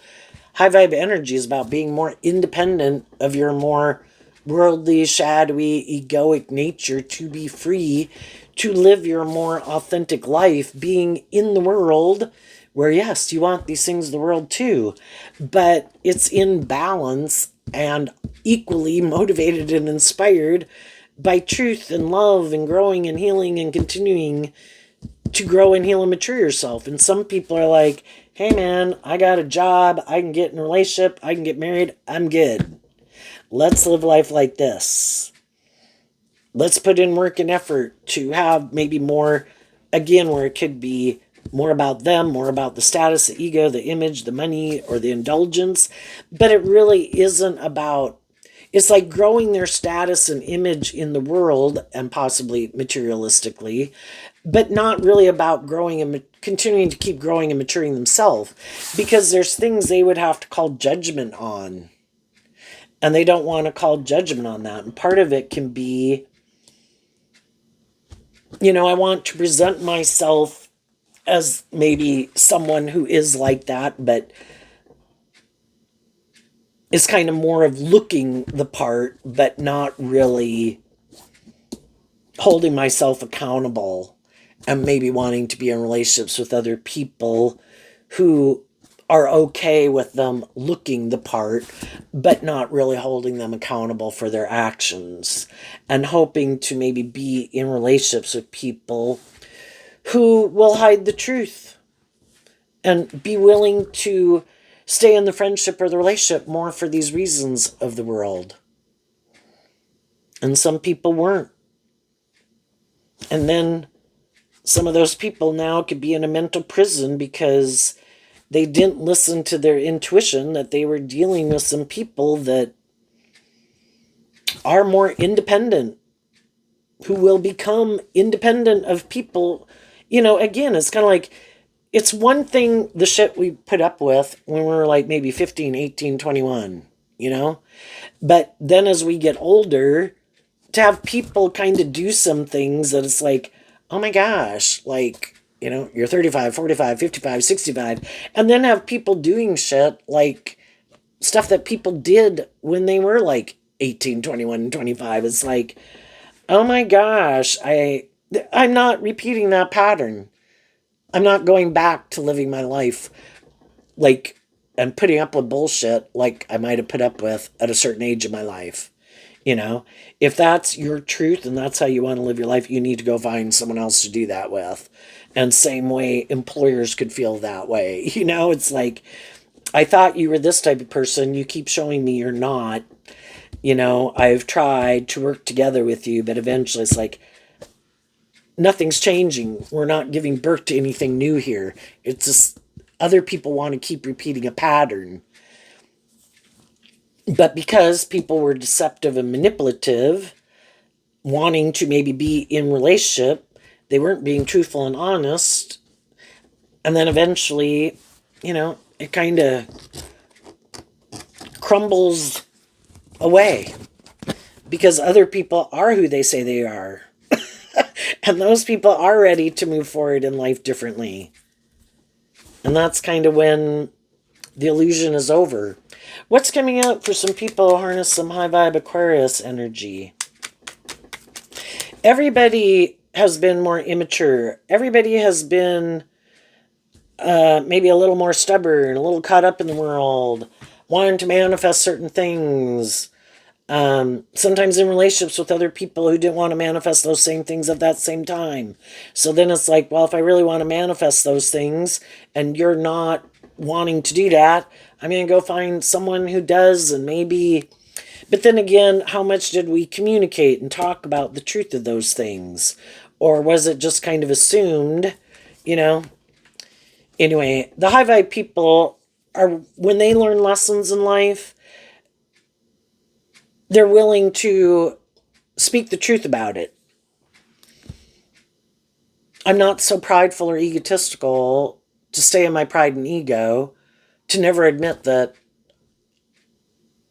High vibe energy is about being more independent of your more worldly, shadowy, egoic nature to be free, to live your more authentic life, being in the world where, yes, you want these things in the world too, but it's in balance and equally motivated and inspired by truth and love and growing and healing and continuing to grow and heal and mature yourself. And some people are like, hey man, I got a job, I can get in a relationship, I can get married, I'm good. Let's live life like this. Let's put in work and effort to have maybe more, again, where it could be more about them, more about the status, the ego, the image, the money, or the indulgence. But it really isn't about, it's like growing their status and image in the world and possibly materialistically, but not really about growing and continuing to keep growing and maturing themselves, because there's things they would have to call judgment on. And they don't want to call judgment on that. And part of it can be, I want to present myself as maybe someone who is like that, but is kind of more of looking the part, but not really holding myself accountable, and maybe wanting to be in relationships with other people who are okay with them looking the part, but not really holding them accountable for their actions, and hoping to maybe be in relationships with people who will hide the truth and be willing to stay in the friendship or the relationship more for these reasons of the world. And some people weren't. And then some of those people now could be in a mental prison because they didn't listen to their intuition, that they were dealing with some people that are more independent, who will become independent of people. Again, it's kind of like, it's one thing, the shit we put up with when we were like maybe 15, 18, 21, But then as we get older, to have people kind of do some things that it's like, oh my gosh, like, you're 35, 45, 55, 65, and then have people doing shit like stuff that people did when they were like 18, 21, 25. It's like, oh my gosh, I'm not repeating that pattern. I'm not going back to living my life like and putting up with bullshit like I might have put up with at a certain age of my life. You know, if that's your truth and that's how you want to live your life, you need to go find someone else to do that with. And same way employers could feel that way. You know, it's like, I thought you were this type of person. You keep showing me you're not. You know, I've tried to work together with you, but eventually it's like, nothing's changing. We're not giving birth to anything new here. It's just other people want to keep repeating a pattern. But because people were deceptive and manipulative, wanting to maybe be in relationship, they weren't being truthful and honest. And then eventually, you know, it kind of crumbles away because other people are who they say they are. And those people are ready to move forward in life differently. And that's kind of when the illusion is over. What's coming up for some people harness some high vibe Aquarius energy? Everybody has been more immature. Everybody has been maybe a little more stubborn, a little caught up in the world, wanting to manifest certain things. Sometimes in relationships with other people who didn't want to manifest those same things at that same time. So then it's like, well, if I really want to manifest those things and you're not wanting to do that, I'm going to go find someone who does. And maybe, but then again, how much did we communicate and talk about the truth of those things? Or was it just kind of assumed, you know? Anyway, the high vibe people are, when they learn lessons in life, they're willing to speak the truth about it. I'm not so prideful or egotistical to stay in my pride and ego, to never admit that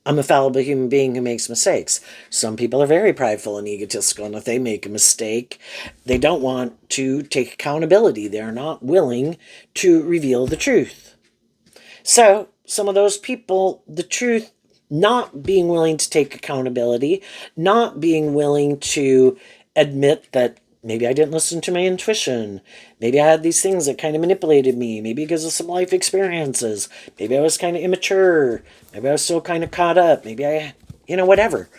I'm a fallible human being who makes mistakes. Some people are very prideful and egotistical, and if they make a mistake, they don't want to take accountability. They're not willing to reveal the truth. So, some of those people, the truth, not being willing to take accountability, not being willing to admit that maybe I didn't listen to my intuition. Maybe I had these things that kind of manipulated me. Maybe because of some life experiences. Maybe I was kind of immature. Maybe I was still kind of caught up. Maybe I, whatever.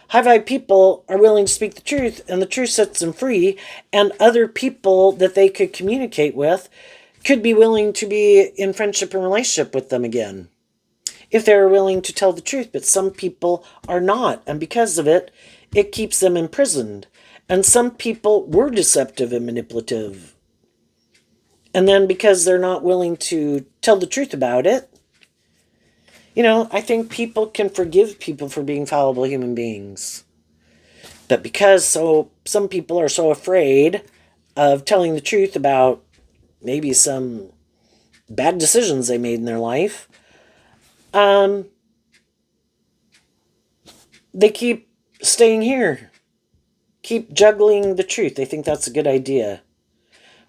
High vibe people are willing to speak the truth, and the truth sets them free, and other people that they could communicate with could be willing to be in friendship and relationship with them again, if they're willing to tell the truth. But some people are not, and because of it, it keeps them imprisoned. And some people were deceptive and manipulative. And then because they're not willing to tell the truth about it, I think people can forgive people for being fallible human beings. But because some people are so afraid of telling the truth about maybe some bad decisions they made in their life, they keep staying here. Keep juggling the truth. They think that's a good idea.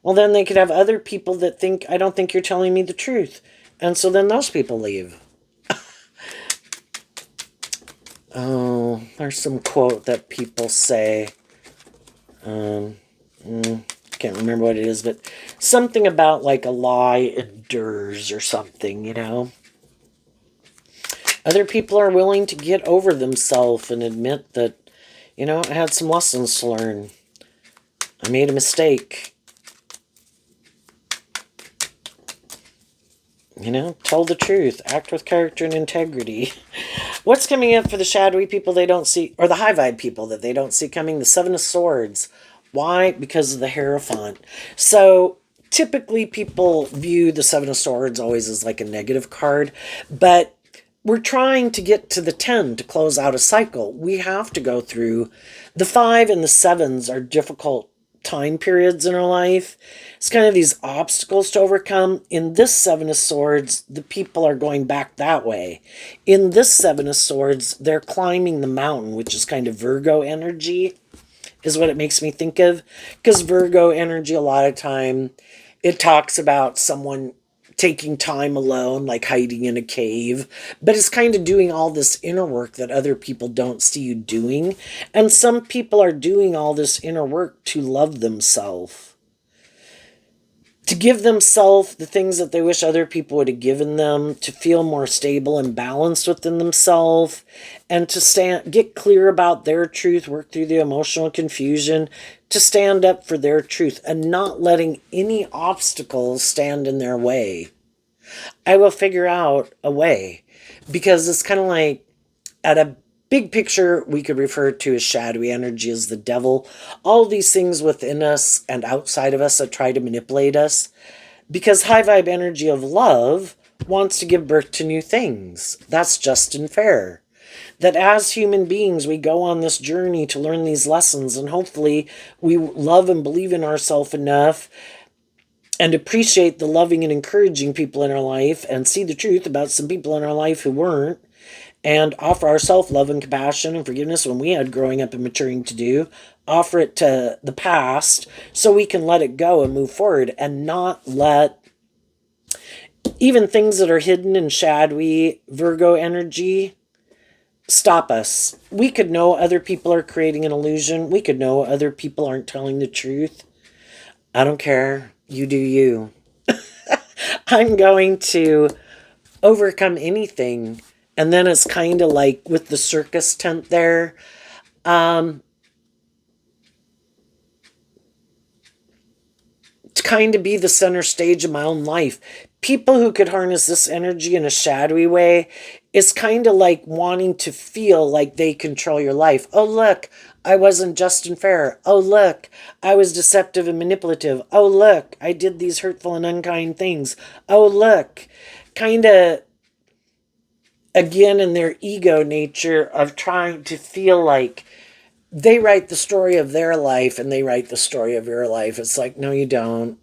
Well, then they could have other people that think, I don't think you're telling me the truth. And so then those people leave. Oh, there's some quote that people say. Can't remember what it is, but something about like a lie endures or something, Other people are willing to get over themselves and admit that, I had some lessons to learn. I made a mistake. Tell the truth. Act with character and integrity. What's coming up for the shadowy people they don't see, or the high vibe people that they don't see coming? The Seven of Swords. Why? Because of the Hierophant. So typically people view the Seven of Swords always as like a negative card, but we're trying to get to the 10 to close out a cycle. We have to go through the 5 and the 7s are difficult time periods in our life. It's kind of these obstacles to overcome. In this Seven of Swords, the people are going back that way. In this Seven of Swords, they're climbing the mountain, which is kind of Virgo energy, is what it makes me think of. Because Virgo energy, a lot of time, it talks about someone taking time alone, like hiding in a cave, but it's kind of doing all this inner work that other people don't see you doing. And some people are doing all this inner work to love themselves, to give themselves the things that they wish other people would have given them, to feel more stable and balanced within themselves, and to get clear about their truth, work through the emotional confusion, to stand up for their truth and not letting any obstacles stand in their way. I will figure out a way, because it's kind of like, at a big picture, we could refer to as shadowy energy as the devil. All these things within us and outside of us that try to manipulate us. Because high vibe energy of love wants to give birth to new things. That's just and fair. That as human beings, we go on this journey to learn these lessons, and hopefully we love and believe in ourselves enough and appreciate the loving and encouraging people in our life, and see the truth about some people in our life who weren't, and offer ourselves love and compassion and forgiveness when we had growing up and maturing to do. Offer it to the past so we can let it go and move forward, and not let even things that are hidden in shadowy Virgo energy stop us. We could know other people are creating an illusion. We could know other people aren't telling the truth. I don't care. You do you. I'm going to overcome anything. And then it's kind of like with the circus tent there. To kind of be the center stage of my own life. People who could harness this energy in a shadowy way, is kind of like wanting to feel like they control your life. Oh, look, I wasn't just and fair. Oh, look, I was deceptive and manipulative. Oh, look, I did these hurtful and unkind things. Oh, look, kind of, again, in their ego nature of trying to feel like they write the story of their life and they write the story of your life. It's like, no, you don't.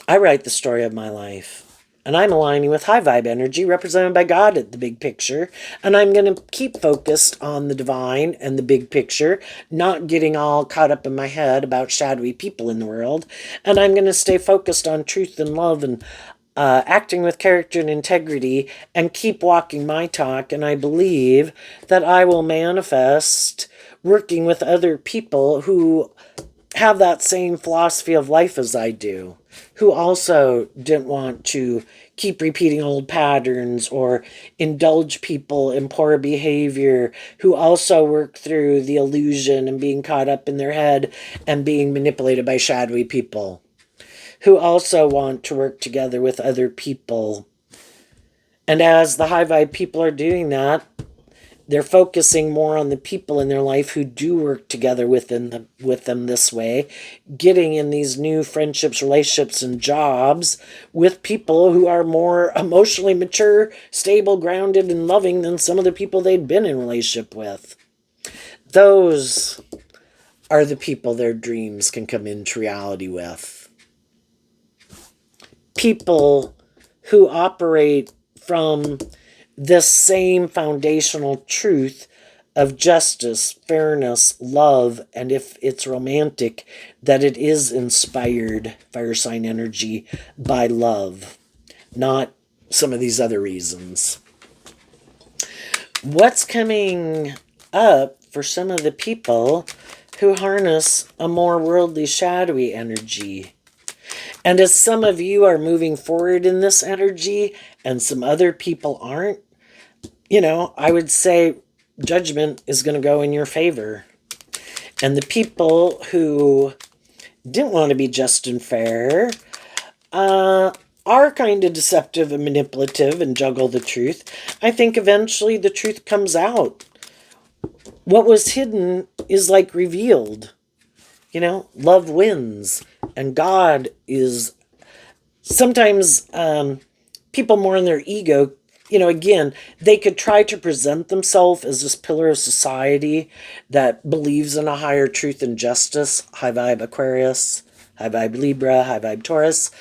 I write the story of my life. And I'm aligning with high vibe energy represented by God at the big picture. And I'm going to keep focused on the divine and the big picture, not getting all caught up in my head about shadowy people in the world. And I'm going to stay focused on truth and love, and acting with character and integrity, and keep walking my talk. And I believe that I will manifest working with other people who have that same philosophy of life as I do, who also didn't want to keep repeating old patterns or indulge people in poor behavior, who also work through the illusion and being caught up in their head and being manipulated by shadowy people, who also want to work together with other people. And as the high vibe people are doing that, they're focusing more on the people in their life who do work together with them this way, getting in these new friendships, relationships, and jobs with people who are more emotionally mature, stable, grounded, and loving than some of the people they'd been in relationship with. Those are the people their dreams can come into reality with. People who operate from this same foundational truth of justice, fairness, love, and if it's romantic, that it is inspired, fire sign energy, by love, not some of these other reasons. What's coming up for some of the people who harness a more worldly, shadowy energy? And as some of you are moving forward in this energy and some other people aren't, I would say judgment is going to go in your favor. And the people who didn't want to be just and fair are kind of deceptive and manipulative and juggle the truth. I think eventually the truth comes out. What was hidden is like revealed. Love wins. And God is sometimes people more in their ego. Again, they could try to present themselves as this pillar of society that believes in a higher truth and justice. High vibe Aquarius, high vibe Libra, high vibe Taurus.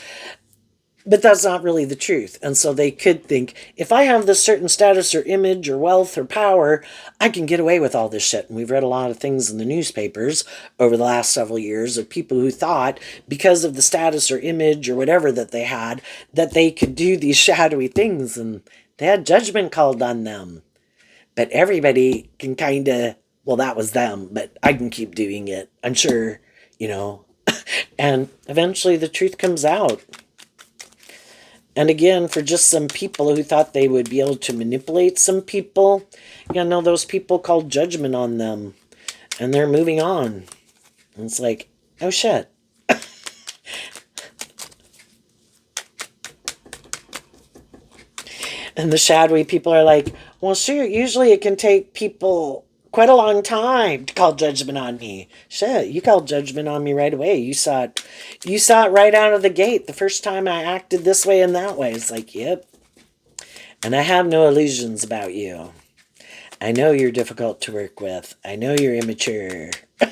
But that's not really the truth. And so they could think, if I have this certain status or image or wealth or power, I can get away with all this shit. And we've read a lot of things in the newspapers over the last several years of people who thought, because of the status or image or whatever that they had, that they could do these shadowy things, and they had judgment called on them. But everybody can kind of, well, that was them, but I can keep doing it. I'm sure you know, and eventually the truth comes out. And again, for just some people who thought they would be able to manipulate some people, those people called judgment on them. And they're moving on. And it's like, oh shit. And the shadowy people are like, well, sure, usually it can take people quite a long time to call judgment on me. Shit, you called judgment on me right away. You saw it right out of the gate the first time I acted this way and that way. It's like, yep. And I have no illusions about you. I know you're difficult to work with. I know you're immature. I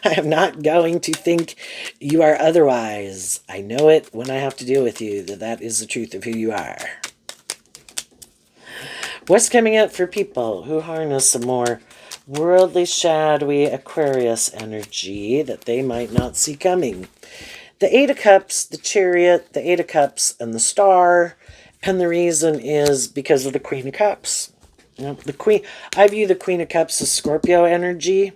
am not going to think you are otherwise. I know it when I have to deal with you, that is the truth of who you are. What's coming up for people who harness some more worldly, shadowy Aquarius energy that they might not see coming? The Eight of Cups, the Chariot, the Eight of Cups, and the Star. And the reason is because of the Queen of Cups. I view the Queen of Cups as Scorpio energy.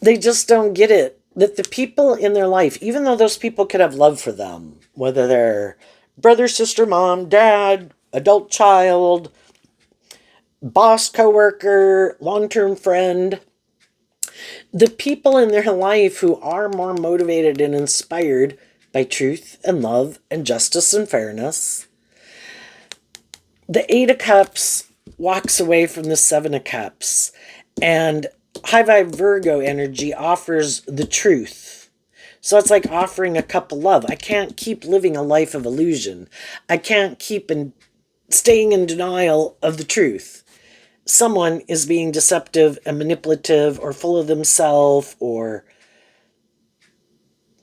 They just don't get it. That the people in their life, even though those people could have love for them, whether they're brother, sister, mom, dad, adult child, boss, coworker, long-term friend, the people in their life who are more motivated and inspired by truth and love and justice and fairness, the Eight of Cups walks away from the Seven of Cups, and High Vibe Virgo energy offers the truth. So it's like offering a cup of love. I can't keep living a life of illusion. I can't keep staying in denial of the truth. Someone is being deceptive and manipulative or full of themselves or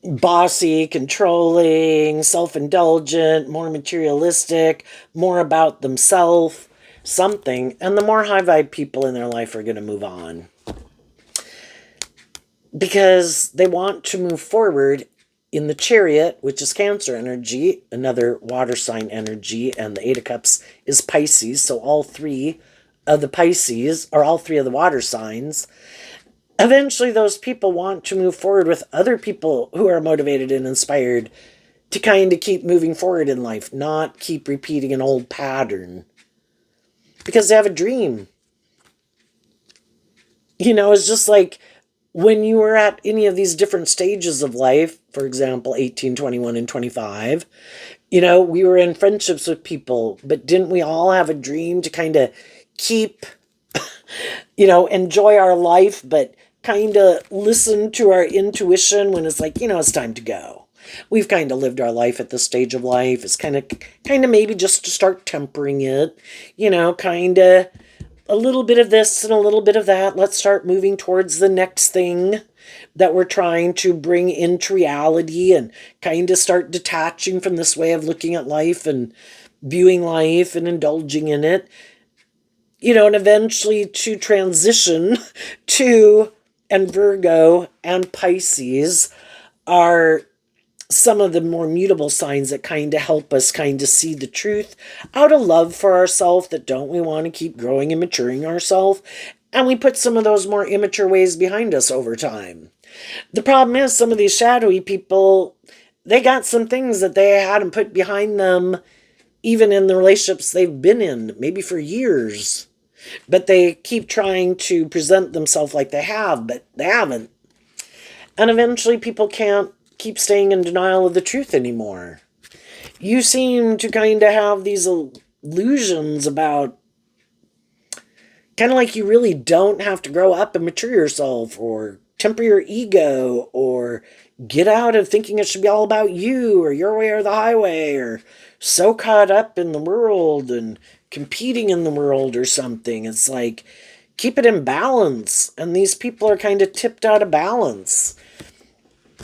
bossy, controlling, self-indulgent, more materialistic, more about themselves, something. And the more high vibe people in their life are going to move on. Because they want to move forward in the Chariot, which is Cancer energy, another water sign energy, and the Eight of Cups is Pisces. So all three of the Pisces, or all three of the water signs, eventually those people want to move forward with other people who are motivated and inspired to kind of keep moving forward in life, not keep repeating an old pattern. Because they have a dream. It's just like when you were at any of these different stages of life, for example, 18, 21, and 25, we were in friendships with people, but didn't we all have a dream to kind of keep, enjoy our life, but kind of listen to our intuition when it's like, it's time to go. We've kind of lived our life at this stage of life. It's kind of maybe just to start tempering it, kind of a little bit of this and a little bit of that. Let's start moving towards the next thing that we're trying to bring into reality and kind of start detaching from this way of looking at life and viewing life and indulging in it, and eventually to transition to, and Virgo and Pisces are some of the more mutable signs that kind of help us kind of see the truth out of love for ourselves, that don't we want to keep growing and maturing ourselves, and we put some of those more immature ways behind us over time. The problem is some of these shadowy people, they got some things that they hadn't put behind them even in the relationships they've been in, maybe for years, but they keep trying to present themselves like they have, but they haven't. And eventually people can't keep staying in denial of the truth anymore. You seem to kind of have these illusions about kind of like you really don't have to grow up and mature yourself or temper your ego or get out of thinking it should be all about you or your way or the highway, or so caught up in the world and competing in the world or something. It's like, keep it in balance. And these people are kind of tipped out of balance.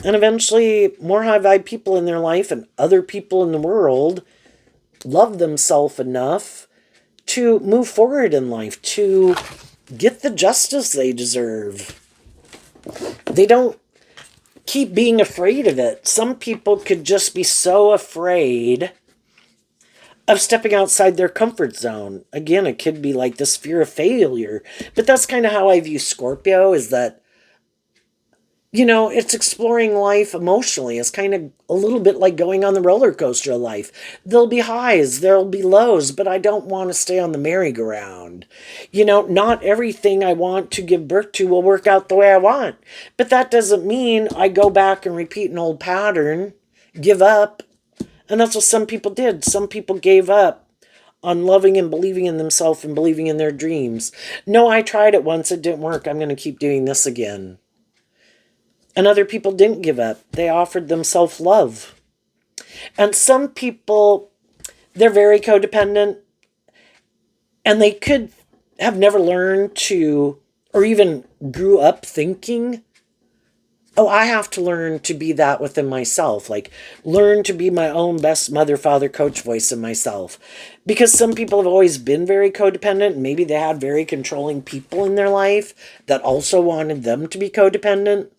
And eventually, more high vibe people in their life and other people in the world love themselves enough to move forward in life, to get the justice they deserve. They don't keep being afraid of it. Some people could just be so afraid of stepping outside their comfort zone. Again, it could be like this fear of failure. But that's kind of how I view Scorpio, is that It's exploring life emotionally. It's kind of a little bit like going on the roller coaster of life. There'll be highs, there'll be lows, but I don't want to stay on the merry-go-round. Not everything I want to give birth to will work out the way I want. But that doesn't mean I go back and repeat an old pattern, give up. And that's what some people did. Some people gave up on loving and believing in themselves and believing in their dreams. No, I tried it once, it didn't work. I'm going to keep doing this again. And other people didn't give up. They offered themselves love. And some people, they're very codependent, and they could have never learned to, or even grew up thinking, oh, I have to learn to be that within myself. Like, learn to be my own best mother, father, coach voice in myself. Because some people have always been very codependent. And maybe they had very controlling people in their life that also wanted them to be codependent.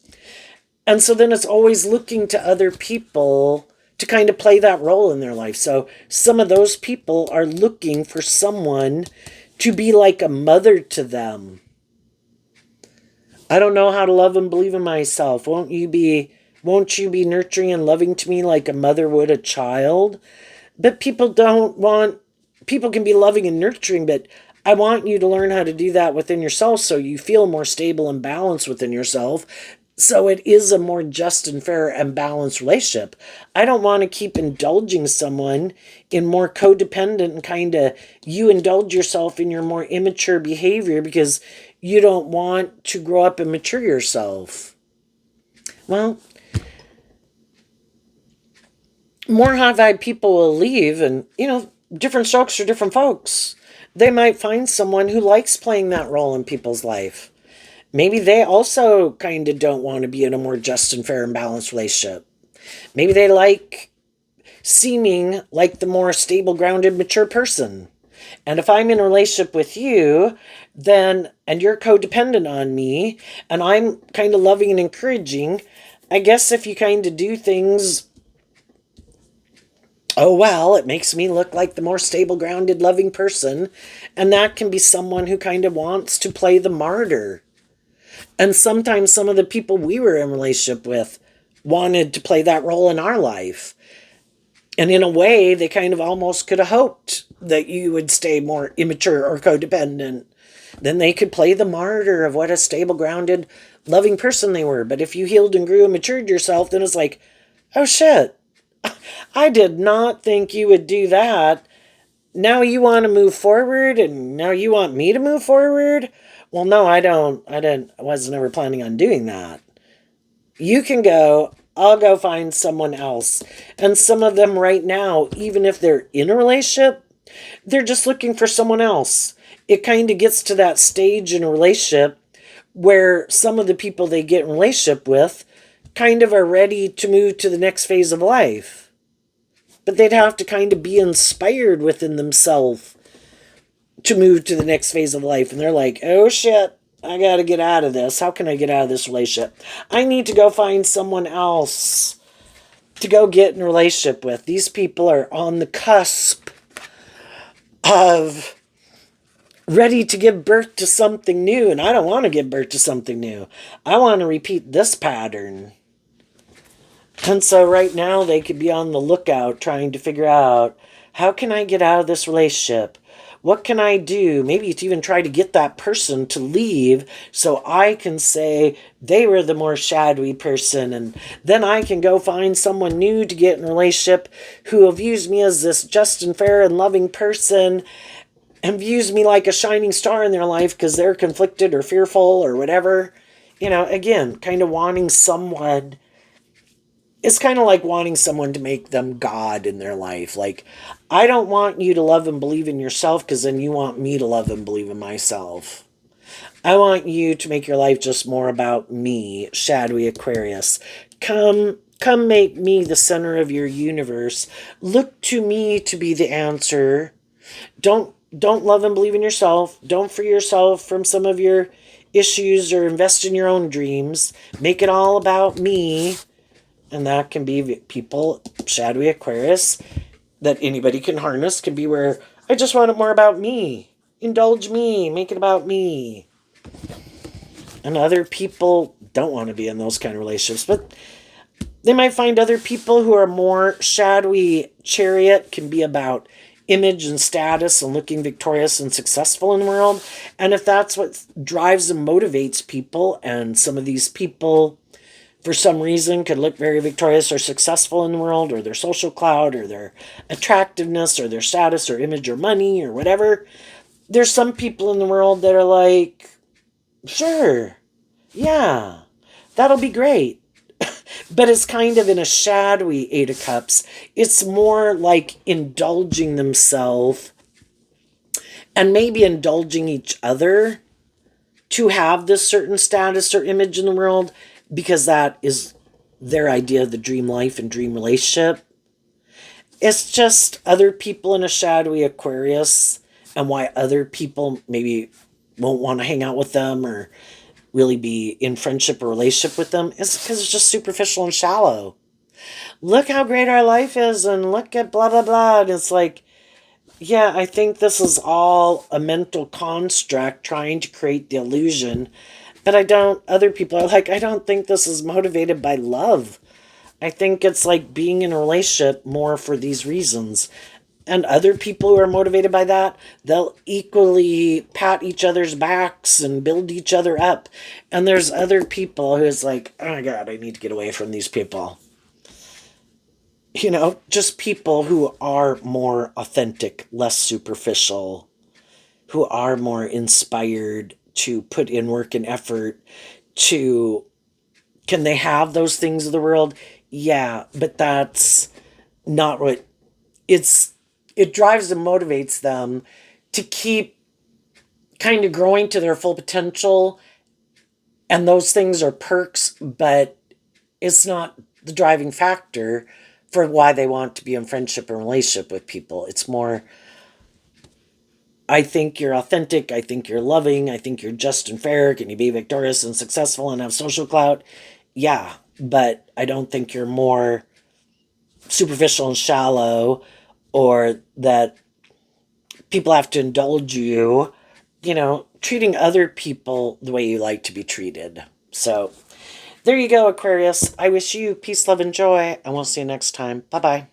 And so then it's always looking to other people to kind of play that role in their life. So some of those people are looking for someone to be like a mother to them. I don't know how to love and believe in myself. Won't you be nurturing and loving to me like a mother would a child? But people can be loving and nurturing, but I want you to learn how to do that within yourself so you feel more stable and balanced within yourself. So it is a more just and fair and balanced relationship. I don't want to keep indulging someone in more codependent and kind of you indulge yourself in your more immature behavior because you don't want to grow up and mature yourself. Well, more hot-eyed people will leave and, different strokes for different folks. They might find someone who likes playing that role in people's life. Maybe they also kind of don't want to be in a more just and fair and balanced relationship. Maybe they like seeming like the more stable, grounded, mature person. And if I'm in a relationship with you, and you're codependent on me, and I'm kind of loving and encouraging, I guess if you kind of do things, oh, well, it makes me look like the more stable, grounded, loving person. And that can be someone who kind of wants to play the martyr. And sometimes some of the people we were in relationship with wanted to play that role in our life. And in a way, they kind of almost could have hoped that you would stay more immature or codependent. Then they could play the martyr of what a stable, grounded, loving person they were. But if you healed and grew and matured yourself, then it's like, oh shit, I did not think you would do that. Now you want to move forward and now you want me to move forward? Well, no, I don't. I wasn't ever planning on doing that. You can go. I'll go find someone else. And some of them right now, even if they're in a relationship, they're just looking for someone else. It kind of gets to that stage in a relationship where some of the people they get in a relationship with kind of are ready to move to the next phase of life. But they'd have to kind of be inspired within themselves to move to the next phase of life. And they're like, oh shit, I got to get out of this. How can I get out of this relationship? I need to go find someone else to go get in a relationship with. These people are on the cusp of ready to give birth to something new. And I don't want to give birth to something new. I want to repeat this pattern. And so right now they could be on the lookout trying to figure out, how can I get out of this relationship? What can I do? Maybe to even try to get that person to leave so I can say they were the more shadowy person. And then I can go find someone new to get in a relationship who views me as this just and fair and loving person and views me like a shining star in their life because they're conflicted or fearful or whatever. Again, kind of wanting someone. It's kind of like wanting someone to make them God in their life. Like, I don't want you to love and believe in yourself because then you want me to love and believe in myself. I want you to make your life just more about me, shadowy Aquarius. Come make me the center of your universe. Look to me to be the answer. Don't love and believe in yourself. Don't free yourself from some of your issues or invest in your own dreams. Make it all about me. And that can be people, shadowy Aquarius, that anybody can harness. Can be where I just want it more about me. Indulge me. Make it about me. And other people don't want to be in those kind of relationships. But they might find other people who are more shadowy. Chariot can be about image and status and looking victorious and successful in the world. And if that's what drives and motivates people, and some of these people for some reason could look very victorious or successful in the world, or their social clout, or their attractiveness, or their status, or image, or money, or whatever, there's some people in the world that are like, sure, yeah, that'll be great. But it's kind of in a shadowy Eight of Cups. It's more like indulging themselves and maybe indulging each other to have this certain status or image in the world, because that is their idea of the dream life and dream relationship. It's just other people in a shadowy Aquarius, and why other people maybe won't want to hang out with them or really be in friendship or relationship with them, is because it's just superficial and shallow. Look how great our life is, and look at blah, blah, blah. And it's like, yeah, I think this is all a mental construct trying to create the illusion. But other people are like, I don't think this is motivated by love. I think it's like being in a relationship more for these reasons. And other people who are motivated by that, they'll equally pat each other's backs and build each other up. And there's other people who's like, oh my God, I need to get away from these people. Just people who are more authentic, less superficial, who are more inspired to put in work and effort to, can they have those things of the world? Yeah, but that's not what it drives and motivates them to keep kind of growing to their full potential. And those things are perks, but it's not the driving factor for why they want to be in friendship and relationship with people. It's more, I think you're authentic, I think you're loving, I think you're just and fair. Can you be victorious and successful and have social clout? Yeah, but I don't think you're more superficial and shallow, or that people have to indulge you, treating other people the way you like to be treated. So there you go, Aquarius. I wish you peace, love, and joy, and we'll see you next time. Bye-bye.